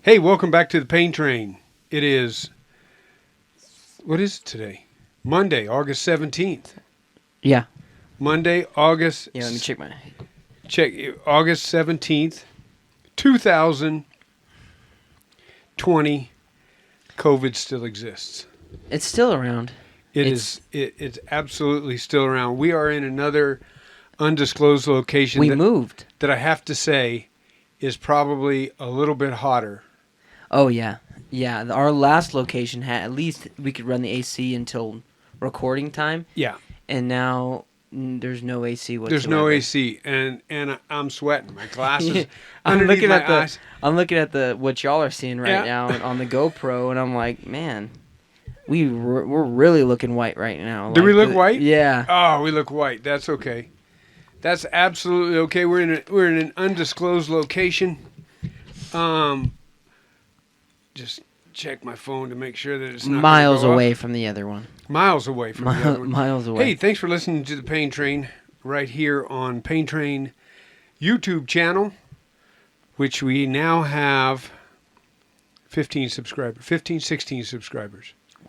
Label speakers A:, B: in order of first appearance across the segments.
A: Hey, welcome back to the Pain Train. It is, what is it today? Monday, August 17th.
B: Yeah.
A: Monday, August.
B: Yeah, let me check my.
A: Check August 17th, 2020. COVID still exists.
B: It's still around.
A: It's absolutely still around. We are in another undisclosed location
B: We moved.
A: that I have to say is probably a little bit hotter.
B: Oh, yeah. Yeah, our last location had, at least we could run the AC until recording time.
A: Yeah.
B: And now there's no AC whatsoever.
A: There's no AC, and I'm sweating. My glasses
B: I'm
A: underneath
B: looking
A: my
B: at the
A: eyes.
B: I'm looking at what y'all are seeing right
A: Yeah.
B: now on the GoPro, and I'm like, man, we're really looking white right now.
A: Do we
B: Like
A: look white?
B: Yeah.
A: Oh, we look white. That's okay. That's absolutely okay. We're in an undisclosed location. Just check my phone to make sure that it's not
B: Miles
A: gonna go
B: away
A: up.
B: from the other one.
A: Miles away from the other one.
B: Miles away.
A: Hey, thanks for listening to the Pain Train right here on Pain Train YouTube channel, which we now have 16 subscribers.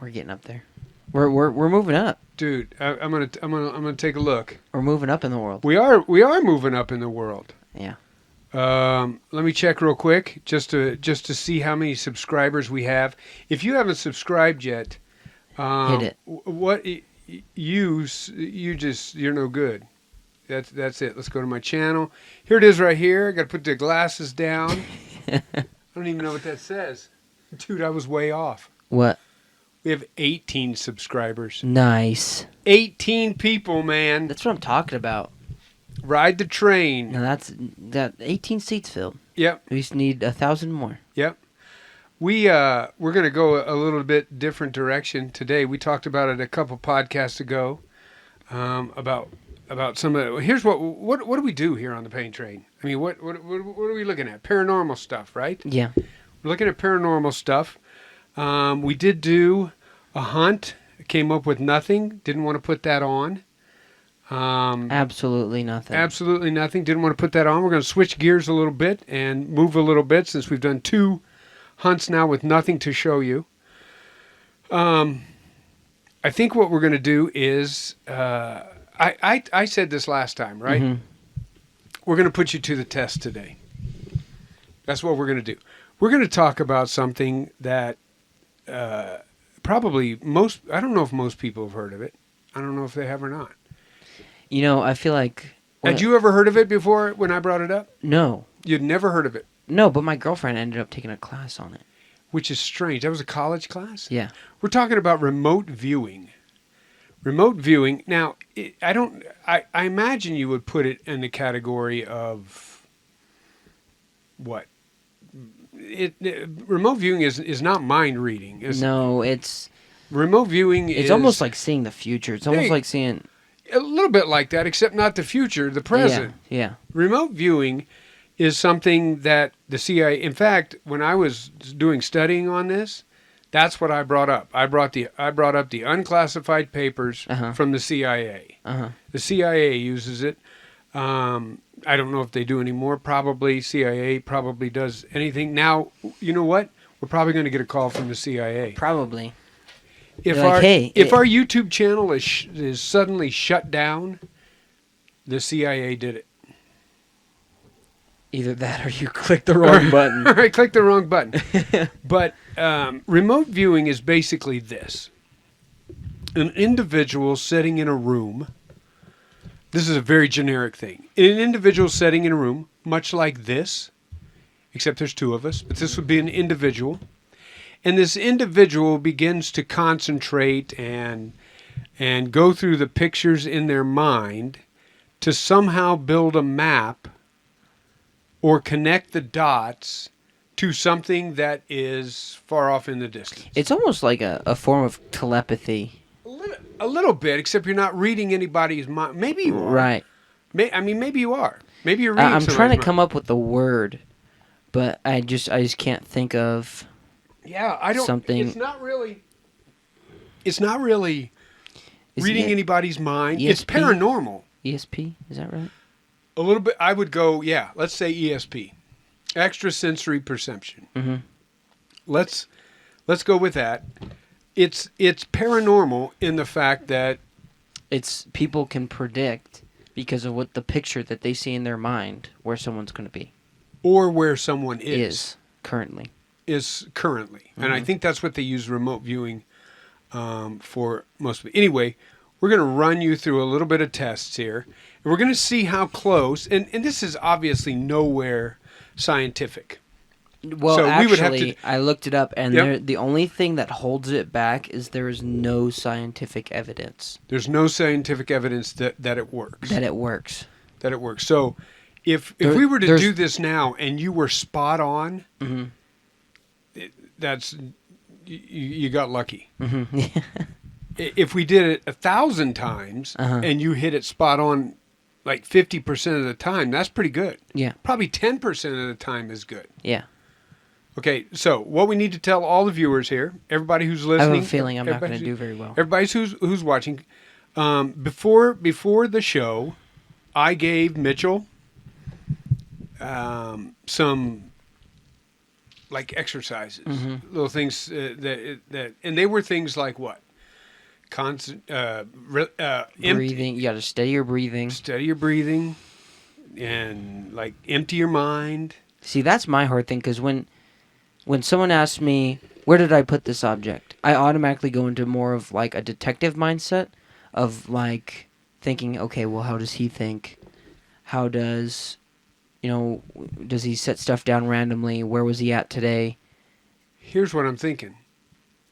B: We're getting up there. We're moving up.
A: Dude, I'm gonna take a look.
B: We're moving up in the world.
A: We are moving up in the world.
B: Yeah.
A: Let me check real quick just to see how many subscribers we have. If you haven't subscribed yet,
B: Hit it.
A: You're no good. That's it. Let's go to my channel. Here it is right here. I got to put the glasses down. I don't even know what that says. Dude, I was way off.
B: What?
A: We have 18 subscribers.
B: Nice.
A: 18 people, man.
B: That's what I'm talking about.
A: Ride the train.
B: Now that 18 seats filled.
A: Yep.
B: We just need 1,000 more.
A: Yep. We're going to go a little bit different direction today. We talked about it a couple podcasts ago about some of it. Here's what do we do here on the Pain Train? I mean, what are we looking at? Paranormal stuff, right?
B: Yeah.
A: We're looking at paranormal stuff. We did do a hunt. Came up with nothing. Didn't want to put that on.
B: Absolutely nothing.
A: Absolutely nothing. Didn't want to put that on. We're going to switch gears a little bit and move a little bit since we've done 2 hunts now with nothing to show you. I think what we're going to do is, I said this last time, right?
B: Mm-hmm.
A: We're going to put you to the test today. That's what we're going to do. We're going to talk about something that probably I don't know if most people have heard of it. I don't know if they have or not.
B: You know, I feel like...
A: Had you ever heard of it before when I brought it up?
B: No.
A: You'd never heard of it?
B: No, but my girlfriend ended up taking a class on it.
A: Which is strange. That was a college class?
B: Yeah.
A: We're talking about remote viewing. Remote viewing. Now, I imagine you would put it in the category of what? Remote viewing is not mind reading.
B: No, it's...
A: Remote viewing is...
B: It's almost like seeing the future. It's almost like seeing...
A: A little bit like that, except not the future, the present.
B: Yeah.
A: Remote viewing is something that the CIA... In fact, when I was doing studying on this, that's what I brought up. I brought up the unclassified papers from the CIA. The CIA uses it. I don't know if they do anymore. Probably CIA probably does anything. Now, you know what? We're probably going to get a call from the CIA.
B: Probably.
A: If
B: They're like,
A: if our YouTube channel is suddenly shut down, the CIA did it.
B: Either that or you clicked the wrong button.
A: I clicked the wrong button. But remote viewing is basically this. An individual sitting in a room. This is a very generic thing. An individual sitting in a room, much like this, except there's 2 of us, but this would be an individual. And this individual begins to concentrate and go through the pictures in their mind to somehow build a map or connect the dots to something that is far off in the distance.
B: It's almost like a form of telepathy.
A: A little bit, except you're not reading anybody's mind. Maybe you are.
B: Right.
A: Maybe you are. Maybe you're reading
B: I'm trying to
A: mind.
B: come up with the word, but I just can't think of...
A: Yeah, I don't.
B: Something.
A: It's not really reading anybody's mind.
B: ESP?
A: It's paranormal.
B: ESP, is that right?
A: A little bit. I would go. Yeah, let's say ESP, extrasensory perception.
B: Mm-hmm.
A: let's go with that. It's paranormal in the fact that
B: It's people can predict because of what the picture that they see in their mind where someone's going to be
A: or where someone is
B: currently.
A: And I think that's what they use remote viewing for most of it. Anyway, we're going to run you through a little bit of tests here, and we're going to see how close. And this is obviously nowhere scientific.
B: Well,
A: So
B: actually,
A: we would have to-
B: I looked it up, and
A: Yep.
B: the only thing that holds it back is there is no scientific evidence
A: There's no scientific evidence that it works.
B: that it works.
A: That it works. So if
B: There-
A: we were to
B: there's-
A: do this now and you were spot on,
B: Mhm.
A: that's you got lucky.
B: Mhm.
A: If we did it 1,000 times
B: Uh-huh.
A: and you hit it spot on like 50% of the time, that's pretty good.
B: Yeah.
A: Probably 10% of the time is good.
B: Yeah.
A: Okay, so what we need to tell all the viewers here, everybody who's
B: I
A: listening.
B: have a feeling I'm not going to
A: everybody-
B: do very well.
A: Everybody who's watching, before the show, I gave Mitchell some like exercises, little things that, and they were things like what,
B: Breathing. You got to steady your breathing.
A: steady your breathing, and like empty your mind.
B: See, that's my hard thing because when someone asks me where did I put this object, I automatically go into more of like a detective mindset of like thinking, okay, well, how does he think? How does, does he set stuff down randomly? Where was he at today?
A: Here's what I'm thinking: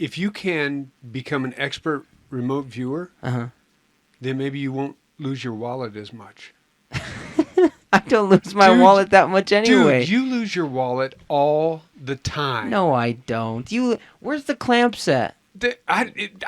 A: if you can become an expert remote viewer,
B: Uh-huh.
A: then maybe you won't lose your wallet as much.
B: I don't lose my
A: Dude,
B: wallet that much anyway.
A: Dude, you lose your wallet all the time.
B: No, I don't. Where's the clamps at?
A: I didn't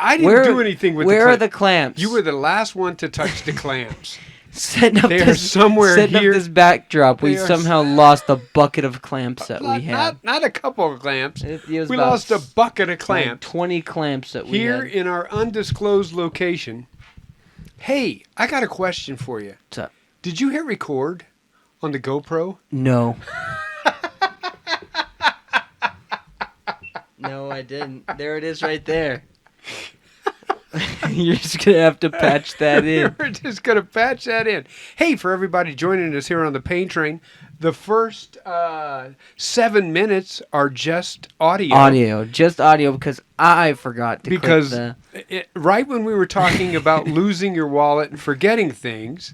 A: do anything with
B: where
A: the
B: are the clamps?
A: You were the last one to touch the clamps.
B: setting up
A: They are
B: this
A: somewhere
B: setting
A: here.
B: up this backdrop. We
A: They are
B: somehow lost a bucket of clamps that we had.
A: Not a couple of clamps.
B: It was
A: We
B: about
A: lost a bucket of
B: like
A: clamps
B: 20 clamps that we
A: here
B: had.
A: in our undisclosed location. Hey, I got a question for you.
B: What's up?
A: Did you hit record on the GoPro?
B: No. No, I didn't. There it is right there. You're just going to have to patch that in.
A: We're just going to patch that in. Hey, for everybody joining us here on the Pain Train, the first 7 minutes are just audio.
B: Just audio, because I forgot to
A: Because
B: click
A: right when we were talking about losing your wallet and forgetting things,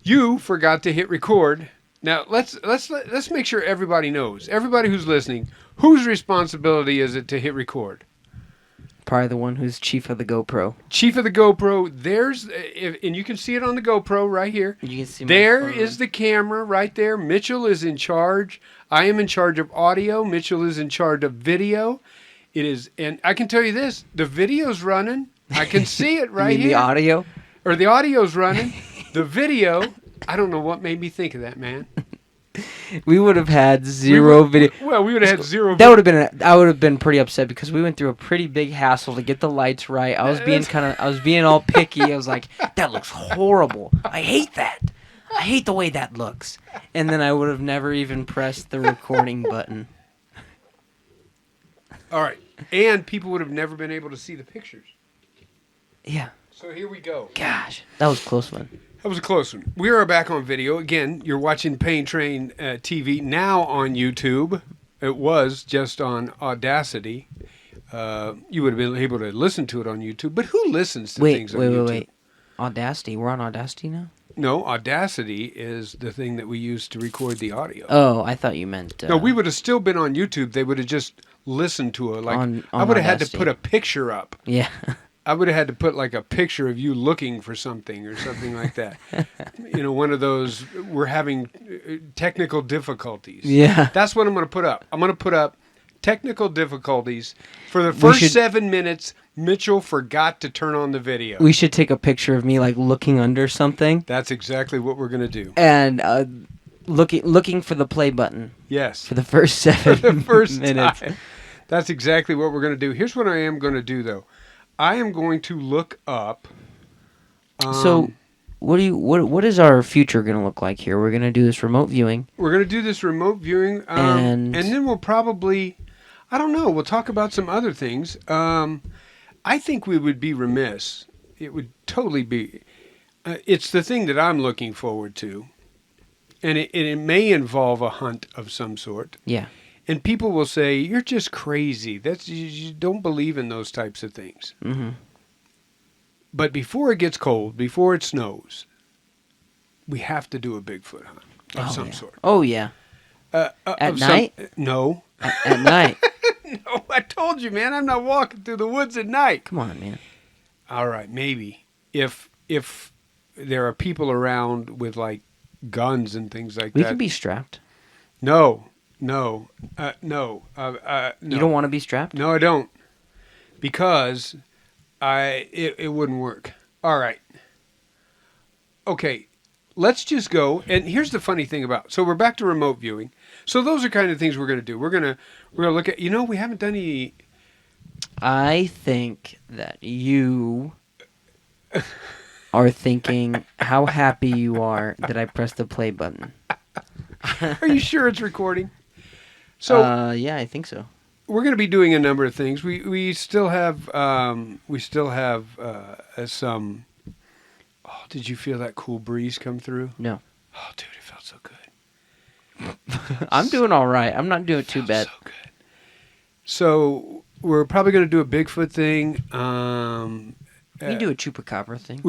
A: you forgot to hit record. Now let's make sure everybody knows. Everybody who's listening, whose responsibility is it to hit record?
B: probably the one who's chief of the GoPro.
A: Chief of the GoPro. And you can see it on the GoPro right here.
B: You can see my
A: There
B: phone.
A: is the camera right there. Mitchell is in charge. I am in charge of audio. Mitchell is in charge of video. It is, and I can tell you this: the video's running. I can see it right
B: You mean
A: here.
B: the audio?
A: Or the audio's running. The video. I don't know what made me think of that, man.
B: We would have had zero video.
A: Well, we would have had zero.
B: That would have been. I would have been pretty upset because we went through a pretty big hassle to get the lights right. I was being all picky. I was like, that looks horrible. I hate that. I hate the way that looks. And then I would have never even pressed the recording button.
A: All right, and people would have never been able to see the pictures.
B: Yeah.
A: So here we go.
B: Gosh, that was a close one.
A: That was a close one. We are back on video. Again, you're watching Pain Train TV now on YouTube. It was just on Audacity. You would have been able to listen to it on YouTube. But who listens to things on YouTube?
B: Wait. Audacity. We're on Audacity now?
A: No, Audacity is the thing that we use to record the audio.
B: Oh, I thought you meant...
A: No, we would have still been on YouTube. They would have just listened to it. Like
B: On
A: I would have had to
B: Audacity.
A: put a picture up.
B: Yeah.
A: I would have had to put like a picture of you looking for something or something like that. One of those, we're having technical difficulties.
B: Yeah.
A: That's what I'm going to put up. I'm going to put up technical difficulties. For the first 7 minutes, Mitchell forgot to turn on the video.
B: We should take a picture of me, like, looking under something.
A: That's exactly what we're going to do.
B: And looking for the play button
A: Yes.
B: for the first 7
A: For the first
B: minutes.
A: time. That's exactly what we're going to do. Here's what I am going to do, though. I am going to look up.
B: So, what is our future going to look like here? We're going to do this remote viewing.
A: We're going to do this remote viewing, and then we'll probably. I don't know. We'll talk about some other things. I think we would be remiss. It would totally be. It's the thing that I'm looking forward to, and it may involve a hunt of some sort.
B: Yeah.
A: And people will say, "You're just crazy. You don't believe in those types of things."
B: Mm-hmm.
A: But before it gets cold, before it snows, we have to do a Bigfoot hunt of some sort.
B: Oh yeah. At night?
A: No.
B: At night.
A: No, I told you, man. I'm not walking through the woods at night.
B: Come on, man.
A: All right, maybe if there are people around with like guns and things like
B: We
A: that.
B: can be strapped.
A: No. No.
B: You don't want to be strapped?
A: No, I don't. Because it wouldn't work. All right. Okay. Let's just go. And here's the funny thing about. So we're back to remote viewing. So those are kind of things we're going to do. We're going to look at. We haven't done any.
B: I think that you are thinking how happy you are that I pressed the play button.
A: Are you sure it's recording? So
B: yeah, I think so.
A: we're going to be doing a number of things. We still have some. Oh, did you feel that cool breeze come through?
B: No.
A: Oh, dude, it felt so good.
B: I'm doing all right. I'm not doing too
A: Felt
B: bad.
A: So good. So we're probably going to do a Bigfoot thing.
B: We can do a chupacabra thing.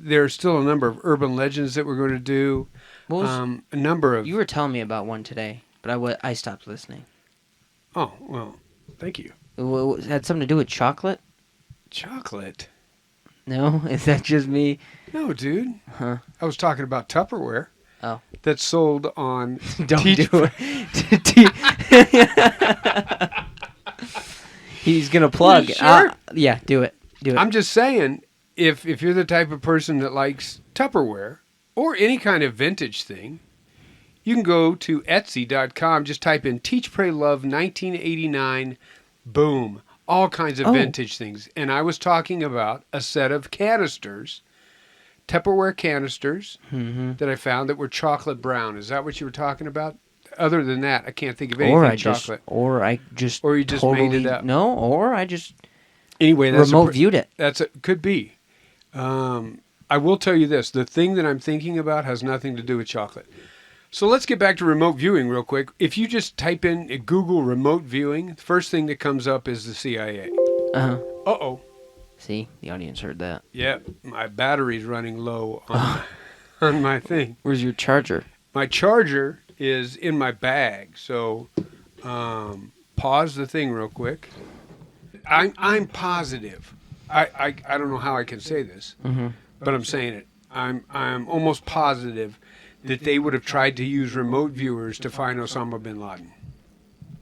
A: There's still a number of urban legends that we're going to do.
B: What was,
A: A number of.
B: you were telling me about one today, but I stopped listening.
A: Oh well, thank you.
B: It had something to do with chocolate?
A: Chocolate.
B: No? Is that just me?
A: No, dude.
B: Huh.
A: I was talking about Tupperware.
B: Oh.
A: That's sold on.
B: Don't
A: Teach-
B: do it. He's going to plug.
A: You sure?
B: Yeah, do it. Do it.
A: I'm just saying, if you're the type of person that likes Tupperware or any kind of vintage thing, you can go to Etsy.com. Just type in Teach, Pray, Love 1989. Boom. All kinds of vintage things. And I was talking about a set of canisters, Tupperware canisters, that I found that were chocolate brown. Is that what you were talking about? Other than that, I can't think of anything chocolate.
B: Or you just
A: made it up.
B: No, or I just
A: Anyway, that's
B: remote viewed it.
A: Could be. I will tell you this: the thing that I'm thinking about has nothing to do with chocolate. So let's get back to remote viewing real quick. If you just type in Google remote viewing, the first thing that comes up is the CIA.
B: Uh-huh.
A: Uh-oh.
B: See, the audience heard that.
A: Yeah, my battery's running low on my thing.
B: Where's your charger?
A: My charger is in my bag, so pause the thing real quick. I'm positive. I don't know how I can say this, but I'm saying it. I'm almost positive that they would have tried to use remote viewers to find Osama bin Laden.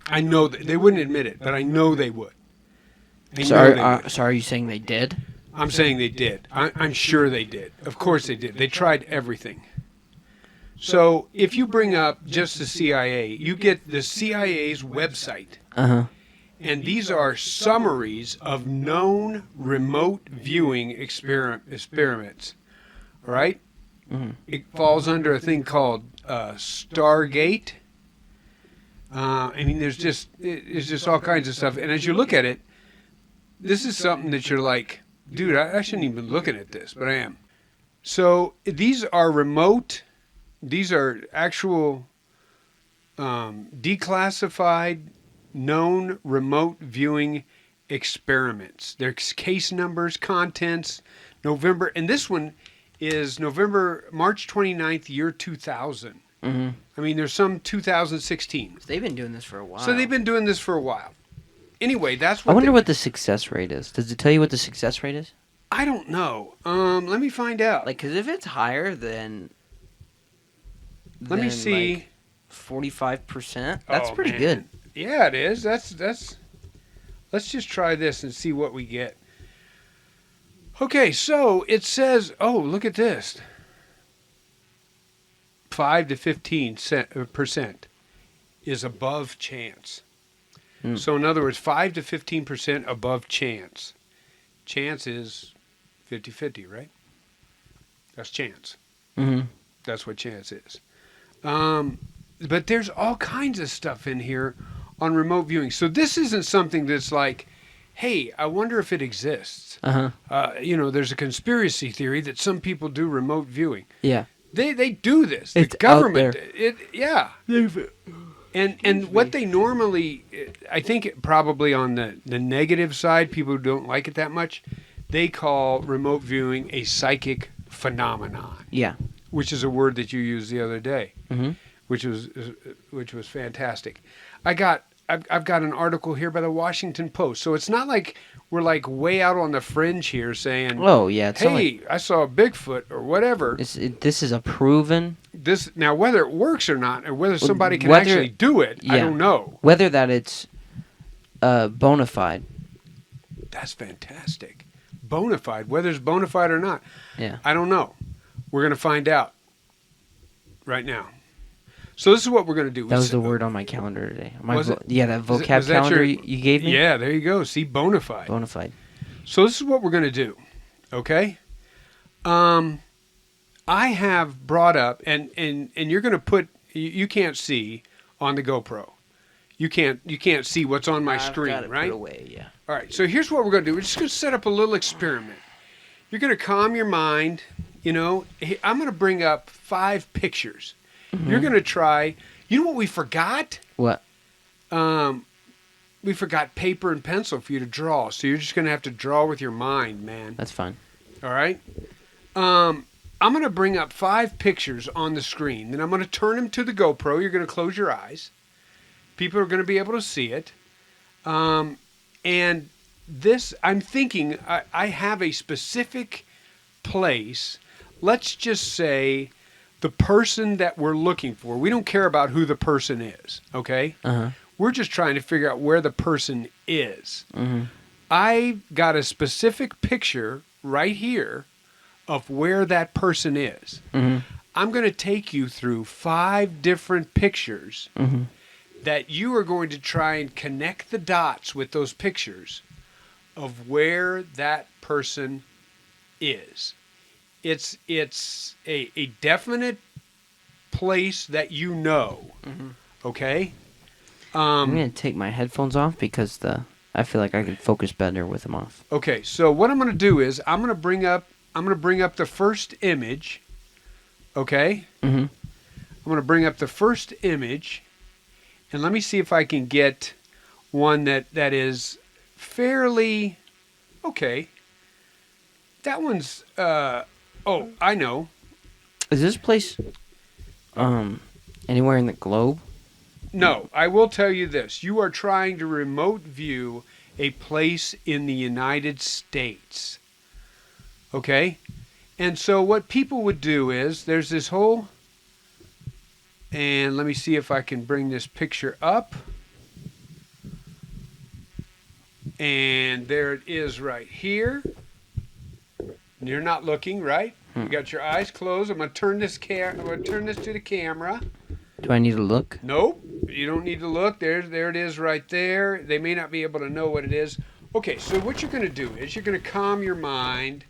A: I know that they wouldn't admit it, but I know they would.
B: So are you saying they did?
A: I'm saying they did. I'm sure they did. Of course they did. They tried everything. So if you bring up just the CIA, you get the CIA's website.
B: Uh-huh.
A: And these are summaries of known remote viewing experiments. All right? It falls under a thing called Stargate. There's just all kinds of stuff. And as you look at it, this is something that you're like, dude, I shouldn't even be looking at this, but I am. So these are actual declassified, known remote viewing experiments. There's case numbers, contents, November, and this one is March 29th, year 2000. There's some 2016.
B: They've been doing this for a while.
A: So they've been doing this for a while. Anyway, that's what
B: I wonder what the success rate is. Does it tell you what the success rate is?
A: I don't know. Let me find out.
B: Because if it's higher than
A: Let me see.
B: Like 45%, that's
A: Oh,
B: pretty
A: man.
B: good.
A: Yeah, it is. That's. Let's just try this and see what we get. Okay, so it says, oh, look at this. 5 to 15% is above chance. So in other words, 5 to 15% above chance. Chance is 50-50, right? That's chance. That's what chance is. But there's all kinds of stuff in here on remote viewing. So this isn't something that's like, hey, I wonder if it exists. There's a conspiracy theory that some people do remote viewing.
B: Yeah.
A: They do this.
B: It's
A: The government,
B: out there.
A: yeah. And what they normally, I think probably on the negative side, people who don't like it that much, they call remote viewing a psychic phenomenon.
B: Yeah.
A: Which is a word that you used the other day,
B: Mm-hmm.
A: which was fantastic. I've got an article here by the Washington Post, so it's not like we're like way out on the fringe here saying,
B: Oh yeah. It's not
A: "Hey, I saw a Bigfoot" or whatever.
B: this is a proven.
A: This now whether it works or not, or whether somebody can
B: Whether-
A: actually do it, I
B: yeah.
A: don't know.
B: Whether that it's bona fide.
A: That's fantastic. Bona fide, whether it's bona fide or not,
B: Yeah.
A: I don't know. We're gonna find out right now. So this is what we're gonna do.
B: That was the word on my calendar today.
A: Was it?
B: Yeah, that
A: Was
B: vocab
A: that
B: calendar
A: your-
B: you gave me.
A: Yeah, there you go. See, bona fide.
B: Bona fide.
A: So this is what we're going to do, okay? I have brought up, and you're going to put, you can't see on the GoPro. You can't see what's on my screen,
B: got it
A: right?
B: Put away, yeah.
A: All right, so here's what we're going to do. We're just going to set up a little experiment. You're going to calm your mind, I'm going to bring up 5 pictures.
B: Mm-hmm.
A: You're going to try, you know what we forgot?
B: What?
A: We forgot paper and pencil for you to draw, so you're just going to have to draw with your mind, man.
B: That's fine.
A: All right? I'm going to bring up 5 pictures on the screen. Then I'm going to turn them to the GoPro. You're going to close your eyes. People are going to be able to see it. And this, I'm thinking, I have a specific place. Let's just say the person that we're looking for. We don't care about who the person is, okay?
B: Uh-huh.
A: We're just trying to figure out where the person is.
B: Mm-hmm.
A: I got a specific picture right here of where that person is.
B: Mm-hmm.
A: I'm going to take you through 5 different pictures
B: Mm-hmm.
A: that you are going to try and connect the dots with those pictures of where that person is. It's a definite place that you know.
B: Mm-hmm.
A: Okay?
B: I'm gonna take my headphones off because I feel like I could focus better with them off.
A: Okay, so what I'm going to do is I'm going to bring up the first image. Okay?
B: Mm-hmm.
A: I'm going to bring up the first image, and let me see if I can get one that is fairly okay. That one's I know.
B: Is this place anywhere in the globe?
A: No, I will tell you this. You are trying to remote view a place in the United States. Okay? And so what people would do is there's this whole, and let me see if I can bring this picture up. And there it is right here. You're not looking, right? You got your eyes closed. I'm going to turn this to the camera.
B: Do I need to look?
A: Nope, you don't need to look. There it is right there. They may not be able to know what it is. Okay, so what you're going to do is you're going to calm your mind,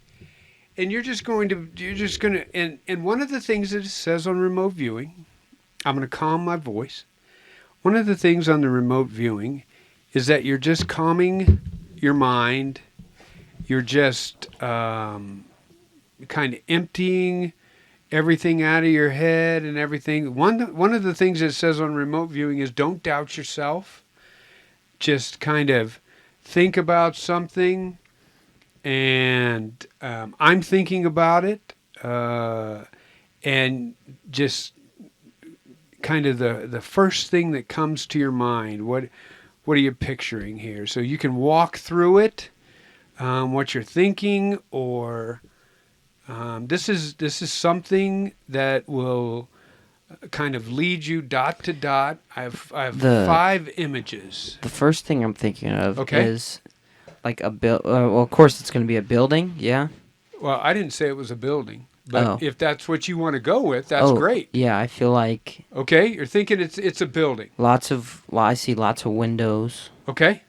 A: and you're just going to, and one of the things that it says on remote viewing, I'm going to calm my voice. One of the things on the remote viewing is that you're just calming your mind. You're just kind of emptying everything out of your head and everything. One of the things it says on remote viewing is don't doubt yourself. Just kind of think about something, and I'm thinking about it, and just kind of the first thing that comes to your mind. What are you picturing here? So you can walk through it, what you're thinking, or this is something that will kind of lead you dot to dot. I have 5 images.
B: The first thing I'm thinking of
A: Okay.
B: is like a well, of course it's going to be a building, yeah.
A: Well, I didn't say it was a building, but
B: Oh.
A: if that's what you want to go with, that's great.
B: Yeah, I feel like
A: Okay, you're thinking it's a building.
B: I see lots of windows.
A: Okay,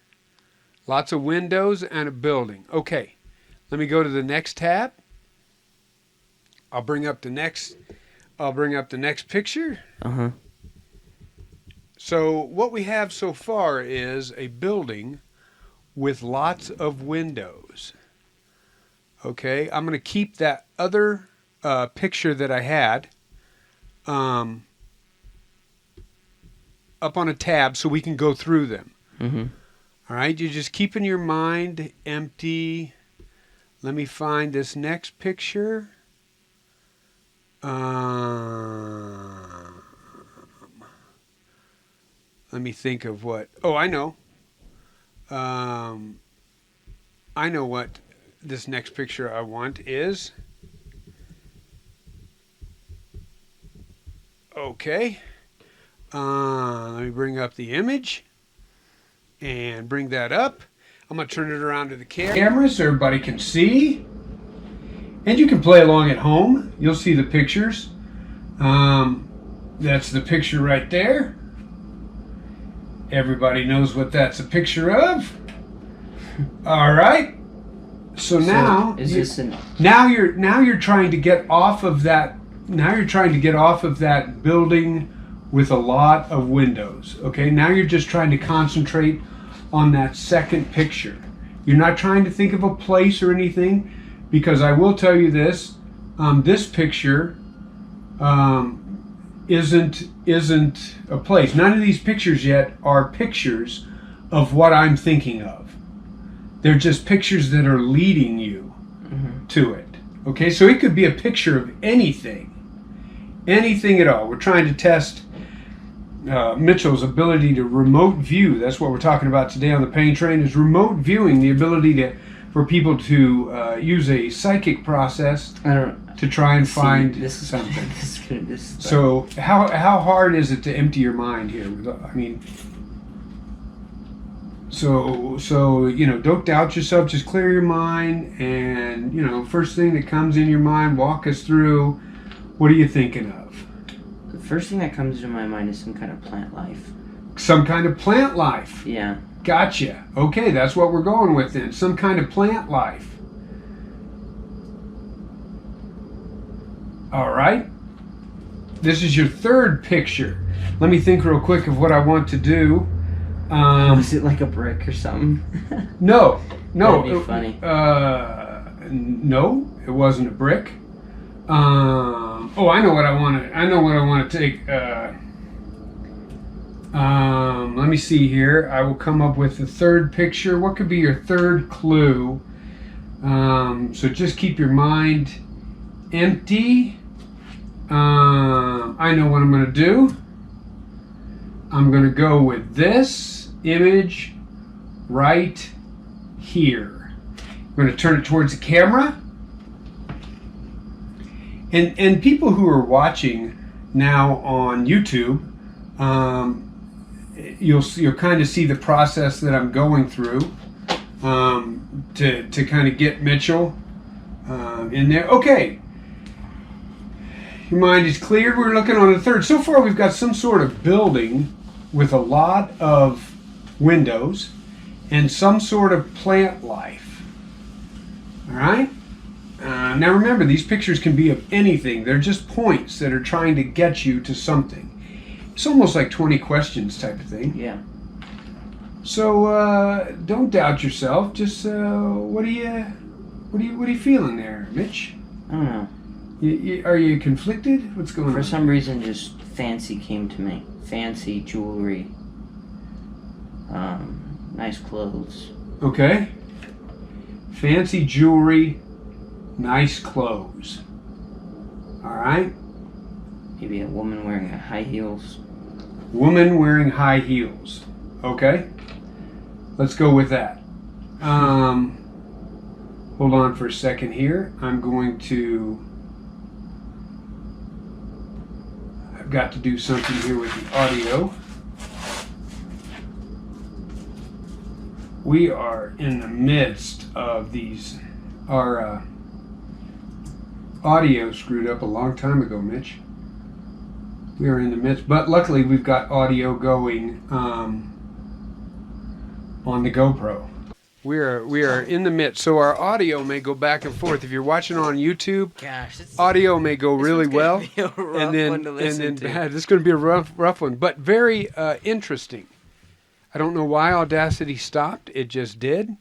A: lots of windows and a building. Okay, let me go to the next tab. I'll bring up the next picture.
B: Uh-huh.
A: So what we have so far is a building with lots of windows. Okay, I'm going to keep that other picture that I had up on a tab so we can go through them.
B: Mm-hmm.
A: All right, you're just keeping your mind empty. Let me find this next picture. Let me think of what. Oh, I know. I know what this next picture I want is. Okay. Let me bring up the image and bring that up. I'm going to turn it around to the camera so everybody can see. And you can play along at home. You'll see the pictures. That's the picture right there. Everybody knows what that's a picture of. All right. So now now you're trying to get off of that. Now you're trying to get off of that building with a lot of windows. Okay. Now you're just trying to concentrate on that second picture. You're not trying to think of a place or anything, because I will tell you this: this picture isn't a place. None of these pictures yet are pictures of what I'm thinking of. They're just pictures that are leading you to it. Okay, so it could be a picture of anything at all. We're trying to test Mitchell's ability to remote view. That's what we're talking about today on the Pain Train, is remote viewing, the ability for people to use a psychic process to try and find something. So how hard is it to empty your mind here? I mean, so don't doubt yourself. Just clear your mind, and first thing that comes in your mind, walk us through. What are you thinking of?
B: The first thing that comes to my mind is some kind of plant life.
A: Some kind of plant life.
B: Yeah.
A: Gotcha. Okay, that's what we're going with then. Some kind of plant life. All right. This is your third picture. Let me think real quick of what I want to do.
B: Was it like a brick or something?
A: No.
B: That'd be funny.
A: No, it wasn't a brick. I know what I want to take. Let me see here. I will come up with the third picture. What could be your third clue? So just keep your mind empty. I know what I'm going to do. I'm going to go with this image right here. I'm going to turn it towards the camera. And people who are watching now on YouTube, you'll kind of see the process that I'm going through to kind of get Mitchell in there. Okay, your mind is cleared. We're looking on the third. So far, we've got some sort of building with a lot of windows and some sort of plant life. All right. Now remember, these pictures can be of anything. They're just points that are trying to get you to something. It's almost like 20 questions type of thing.
B: Yeah.
A: So don't doubt yourself. Just what are you feeling there, Mitch?
B: I don't know.
A: Are you conflicted? What's going on?
B: For some reason, just fancy came to me. Fancy jewelry. Nice clothes.
A: Okay. Fancy jewelry. Nice clothes. All right.
B: Maybe a woman wearing high heels.
A: Woman wearing high heels. Okay. Let's go with that. Hold on for a second here. I've got to do something here with the audio. We are in the midst of our audio screwed up a long time ago, Mitch. We are in the midst, but luckily we've got audio going on the GoPro. We are in the midst. So our audio may go back and forth. If you're watching on YouTube,
B: Gosh,
A: audio may go really well,
B: be a rough
A: and then
B: one to listen to.
A: bad. This is going to be a rough one, but very interesting. I don't know why Audacity stopped. It just did.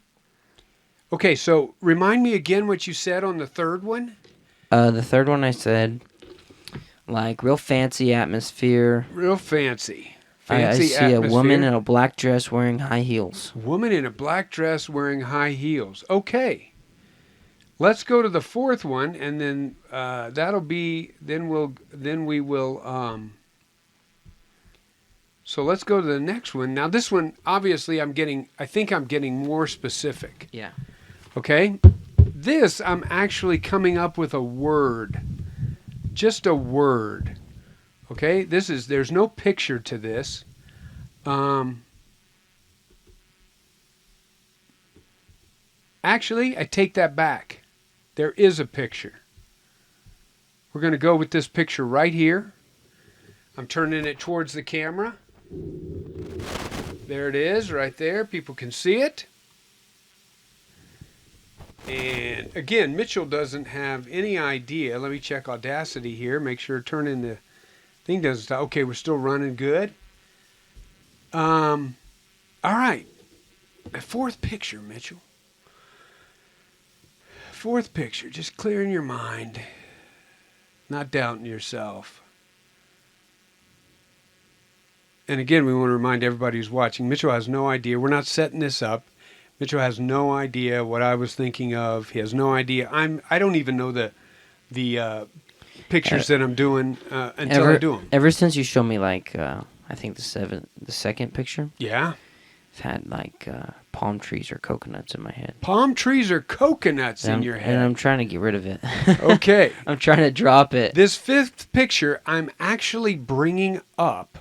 A: Okay, so remind me again what you said on the third one.
B: The third one I said, like real fancy atmosphere.
A: Real fancy.
B: I see
A: atmosphere.
B: a woman in a black dress wearing high heels.
A: Woman in a black dress wearing high heels. Okay. Let's go to the fourth one, and then that'll be. Then we will. So let's go to the next one. Now this one, obviously, I think I'm getting more specific.
B: Yeah.
A: Okay. This I'm actually coming up with a word. Just a word. Okay, there's no picture to this. Actually, I take that back. There is a picture. We're going to go with this picture right here. I'm turning it towards the camera. There it is, right there. People can see it. And again, Mitchell doesn't have any idea. Let me check Audacity here. Make sure turning the thing doesn't stop. Okay, we're still running good. All right. A fourth picture, Mitchell. Fourth picture. Just clearing your mind. Not doubting yourself. And again, we want to remind everybody who's watching, Mitchell has no idea. We're not setting this up. Mitchell has no idea what I was thinking of. He has no idea. I don't even know the pictures that I'm doing until I do them.
B: Ever since you showed me like I think the second picture.
A: Yeah.
B: I've had like palm trees or coconuts in my head.
A: Palm trees or coconuts in your head.
B: And I'm trying to get rid of it.
A: Okay.
B: I'm trying to drop it.
A: This fifth picture, I'm actually bringing up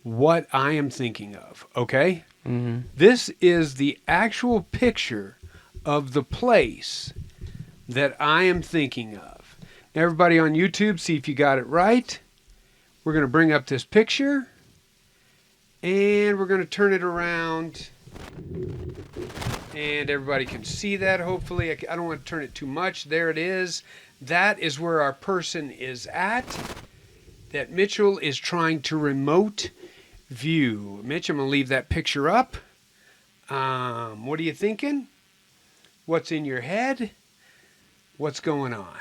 A: what I am thinking of. Okay.
B: Mm-hmm.
A: This is the actual picture of the place that I am thinking of. Now, everybody on YouTube, see if you got it right. We're going to bring up this picture, and we're going to turn it around, and everybody can see that, hopefully. I don't want to turn it too much. There it is. That is where our person is at, that Mitchell is trying to remote view. Mitch, I'm going to leave that picture up. What are you thinking? What's in your head? What's going on?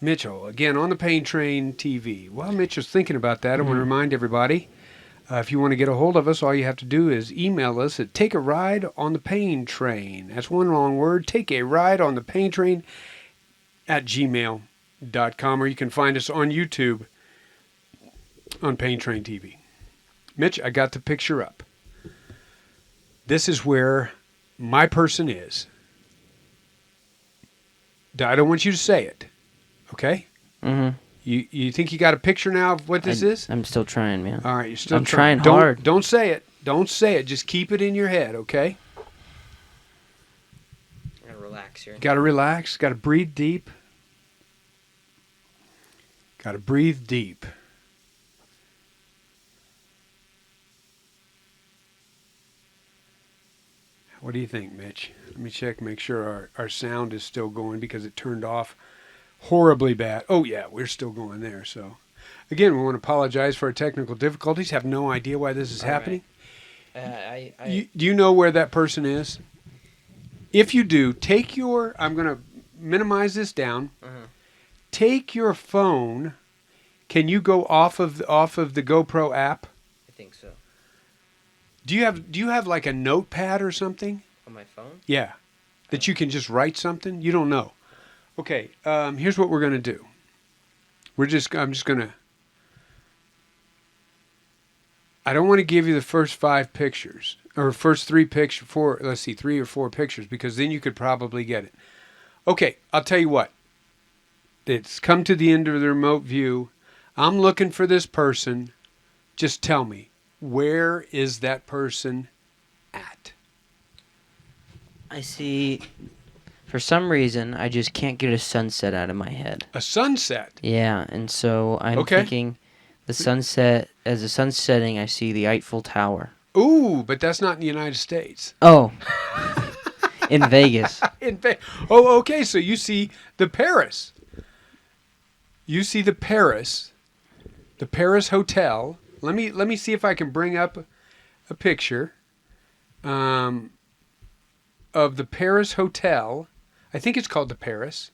A: Mitchell, again, on the Pain Train TV. While Mitchell's thinking about that, I want to remind everybody, if you want to get a hold of us, all you have to do is email us at Take a Ride on the Pain Train. That's one long word, Take a Ride on the Pain Train at gmail.com, or you can find us on YouTube on Pain Train TV. Mitch, I got the picture up. This is where my person is. I don't want you to say it. Okay?
B: Mm-hmm.
A: You think you got a picture now of what this is?
B: I'm still trying, man.
A: All right, you're still
B: I'm trying
A: Don't-
B: hard.
A: Don't say it. Don't say it. Just keep it in your head, okay?
B: I'm gonna relax here.
A: Got to relax. Got to breathe deep. Got to breathe deep. What do you think, Mitch? Let me check, make sure our sound is still going because it turned off horribly bad. Oh, yeah, we're still going there. So, again, we want to apologize for our technical difficulties. Have no idea why this is happening.
B: Right.
A: Do you know where that person is? If you do, I'm going to minimize this down.
B: Uh-huh.
A: Take your phone. Can you go off of the GoPro app?
B: I think so.
A: Do you have like a notepad or something?
B: On my phone?
A: Yeah. That you can just write something? You don't know. Okay, here's what we're going to do. I'm just going to... I don't want to give you the first 5 pictures, or first 3 pictures, 3 or 4 pictures, because then you could probably get it. Okay, I'll tell you what. It's come to the end of the remote view. I'm looking for this person. Just tell me, where is that person at?
B: I see. For some reason, I just can't get a sunset out of my head.
A: A sunset?
B: Yeah, and so I'm
A: Okay.
B: thinking the sunset, as the sun's setting, I see the Eiffel Tower.
A: Ooh, but that's not in the United States.
B: Oh, in Vegas.
A: Oh, okay. So you see the Paris. You see the Paris Hotel. Let me see if I can bring up a picture of the Paris Hotel. I think it's called the Paris.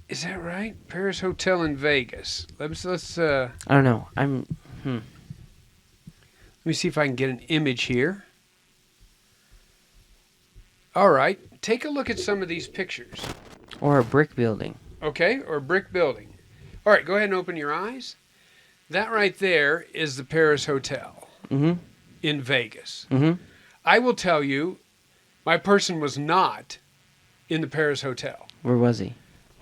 A: Is that right? Paris Hotel in Vegas. Let's
B: I don't know.
A: let me see if I can get an image here. All right, take a look at some of these pictures.
B: Or a brick building.
A: Okay, or a brick building. All right, go ahead and open your eyes. That right there is the Paris Hotel
B: Mm-hmm.
A: in Vegas.
B: Mm-hmm.
A: I will tell you, my person was not in the Paris Hotel.
B: Where was he?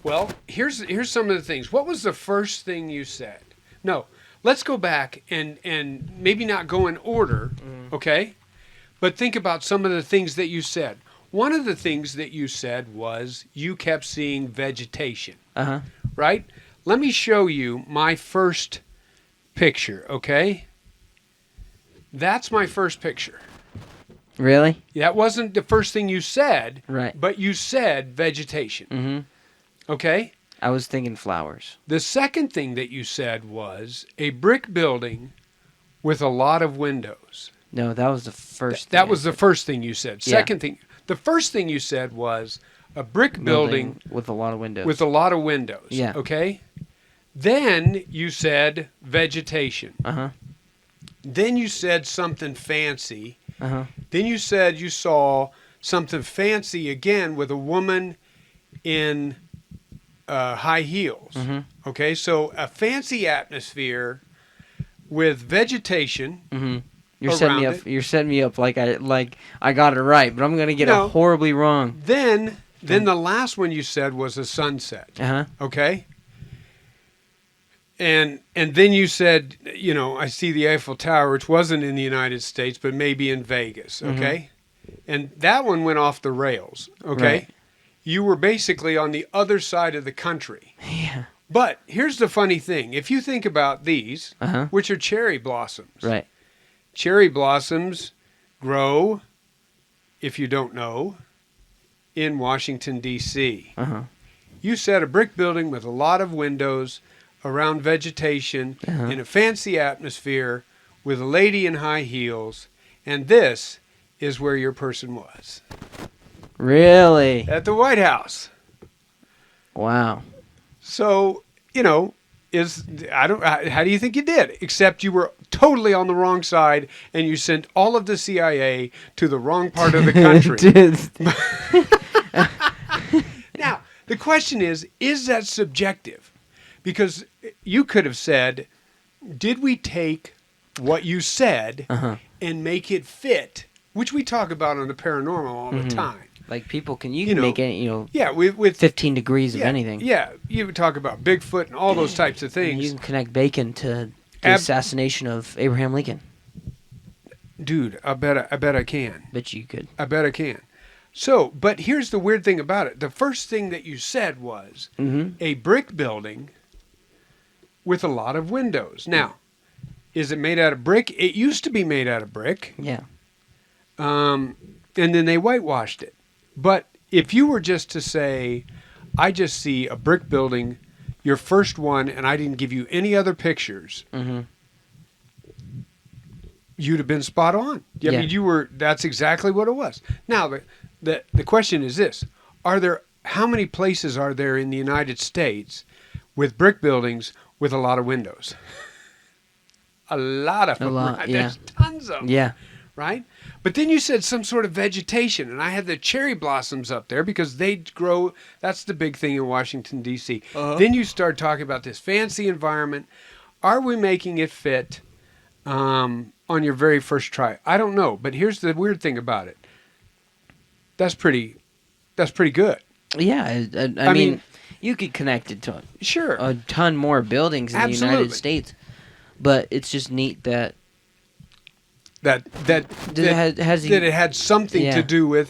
A: Well, here's some of the things. What was the first thing you said? No, let's go back and maybe not go in order, okay? But think about some of the things that you said. One of the things that you said was you kept seeing vegetation,
B: Uh-huh.
A: right? Let me show you my first picture, okay? That's my first picture.
B: Really?
A: That wasn't the first thing you said,
B: Right.
A: but you said vegetation,
B: Mm-hmm.
A: okay?
B: I was thinking flowers.
A: The second thing that you said was a brick building with a lot of windows.
B: No, that was the first
A: That
B: thing
A: was
B: I
A: the first thing you said.
B: Yeah.
A: Second thing, the first thing you said was a brick
B: said.
A: building
B: with a lot of windows.
A: with a lot of windows.
B: Yeah.
A: Okay? Then you said vegetation.
B: Uh-huh.
A: Then you said something fancy.
B: Uh-huh.
A: Then you said you saw something fancy again with a woman in high heels.
B: Mm-hmm.
A: Okay, so a fancy atmosphere with vegetation.
B: Mm-hmm. You're setting me
A: Around
B: up. You're setting me up like I got it right, but I'm gonna get
A: No.
B: it horribly wrong.
A: Then the last one you said was a sunset.
B: Uh-huh.
A: Okay. And then you said, you know, I see the Eiffel Tower, which wasn't in the United States, but maybe in Vegas. Okay. And that one went off the rails. Okay.
B: Right.
A: You were basically on the other side of the country.
B: Yeah.
A: But here's the funny thing. If you think about these,
B: Uh-huh.
A: which are cherry blossoms,
B: Right.
A: cherry blossoms grow, if you don't know, in Washington, D.C.
B: Uh-huh.
A: You said a brick building with a lot of windows around vegetation
B: Uh-huh.
A: in a fancy atmosphere with a lady in high heels, and this is where your person was.
B: Really?
A: At the White House.
B: Wow.
A: So, you know, how do you think you did? Except you were totally on the wrong side and you sent all of the CIA to the wrong part of the country. Now, the question is that subjective? Because you could have said, did we take what you said
B: Uh-huh.
A: and make it fit, which we talk about on the paranormal all the time.
B: Like people can you
A: You
B: can
A: know,
B: make any
A: Yeah, with
B: 15 degrees of
A: yeah,
B: anything.
A: Yeah, you would talk about Bigfoot and all those types of
B: And
A: things.
B: you can connect bacon to the
A: Ab-
B: assassination of Abraham Lincoln.
A: Dude, I bet I can.
B: Bet you could.
A: I bet I can. So, but here's the weird thing about it. The first thing that you said was
B: Mm-hmm.
A: a brick building with a lot of windows. Now, is it made out of brick? It used to be made out of brick,
B: Yeah.
A: and then they whitewashed it. But if you were just to say, I just see a brick building, your first one, and I didn't give you any other pictures,
B: Mm-hmm.
A: you'd have been spot on. I
B: Yeah.
A: mean, that's exactly what it was. Now, the question is this. How many places are there in the United States with brick buildings with a lot of windows? A lot of
B: A
A: them.
B: lot,
A: Right?
B: yeah.
A: There's tons of them.
B: Yeah.
A: Right? But then you said some sort of vegetation, and I had the cherry blossoms up there because they grow. That's the big thing in Washington, D.C.
B: Uh-huh.
A: Then you start talking about this fancy environment. Are we making it fit on your very first try? I don't know, but here's the weird thing about it. That's pretty good.
B: Yeah. I
A: I
B: mean,
A: mean-
B: you could connect it to
A: Sure.
B: a ton more buildings in the
A: Absolutely.
B: United States, but it's just neat that
A: that
B: has
A: that it had something
B: Yeah.
A: to do with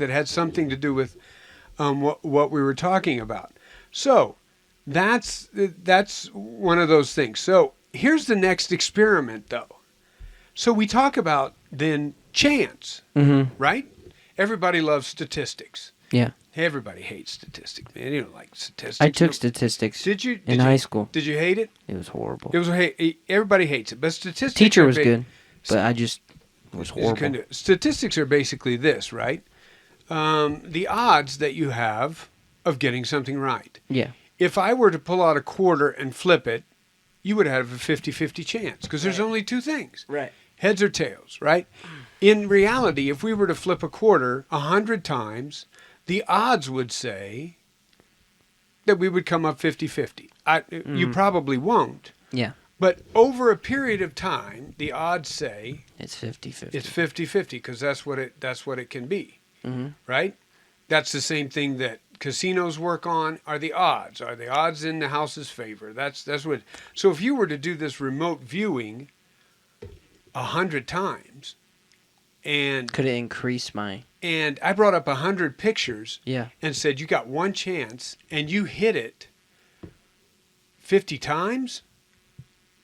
A: what we were talking about. So that's one of those things. So here's the next experiment, though. So we talk about then chance,
B: Mm-hmm.
A: right? Everybody loves statistics.
B: Yeah.
A: Everybody hates statistics, man. You don't like statistics.
B: I took
A: No-
B: statistics
A: Did you?
B: in
A: Did
B: high
A: you-
B: school.
A: Did you hate it?
B: It was horrible.
A: It was everybody hates it, but statistics.
B: Teacher
A: are
B: was good, but I just it was
A: Is
B: horrible.
A: kind of- statistics are basically this, right? The odds that you have of getting something right.
B: Yeah.
A: If I were to pull out a quarter and flip it, you would have a 50-50 chance because there's
B: Right.
A: only two things.
B: Right.
A: Heads or tails, right? In reality, if we were to flip a quarter 100 times, the odds would say that we would come up 50-50. You probably won't.
B: Yeah.
A: But over a period of time, the odds say
B: It's 50-50.
A: it's 50-50 because that's what it can be,
B: Mm-hmm.
A: right? That's the same thing that casinos work on are the odds. Are the odds in the house's favor? That's what. So if you were to do this remote viewing 100 times, and
B: Could it increase my?
A: I brought up 100 pictures
B: Yeah.
A: and said you got one chance, and you hit it 50 times,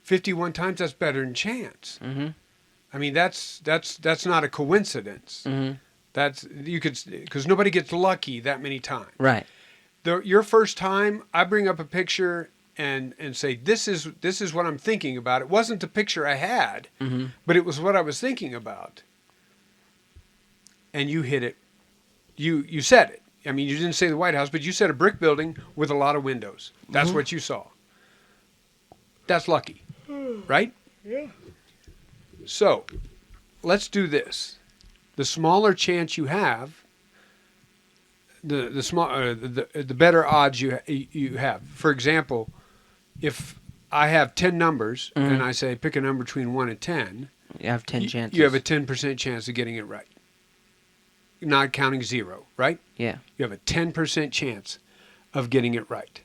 A: 51 times. That's better than chance.
B: Mm-hmm.
A: I mean, that's not a coincidence.
B: Mm-hmm.
A: That's you could because nobody gets lucky that many times.
B: Right.
A: Your first time, I bring up a picture and say this is what I'm thinking about. It wasn't the picture I had,
B: Mm-hmm.
A: but it was what I was thinking about. And you hit it. You said it. I mean, you didn't say the White House, but you said a brick building with a lot of windows. That's what you saw. That's lucky, right?
B: Yeah.
A: So, let's do this. The smaller chance you have, the better odds you have. For example, if I have 10 numbers and I say pick a number between 1 and 10,
B: You have 10 chances.
A: you have a 10% chance of getting it right. Not counting 0, right?
B: Yeah.
A: You have a 10% chance of getting it right.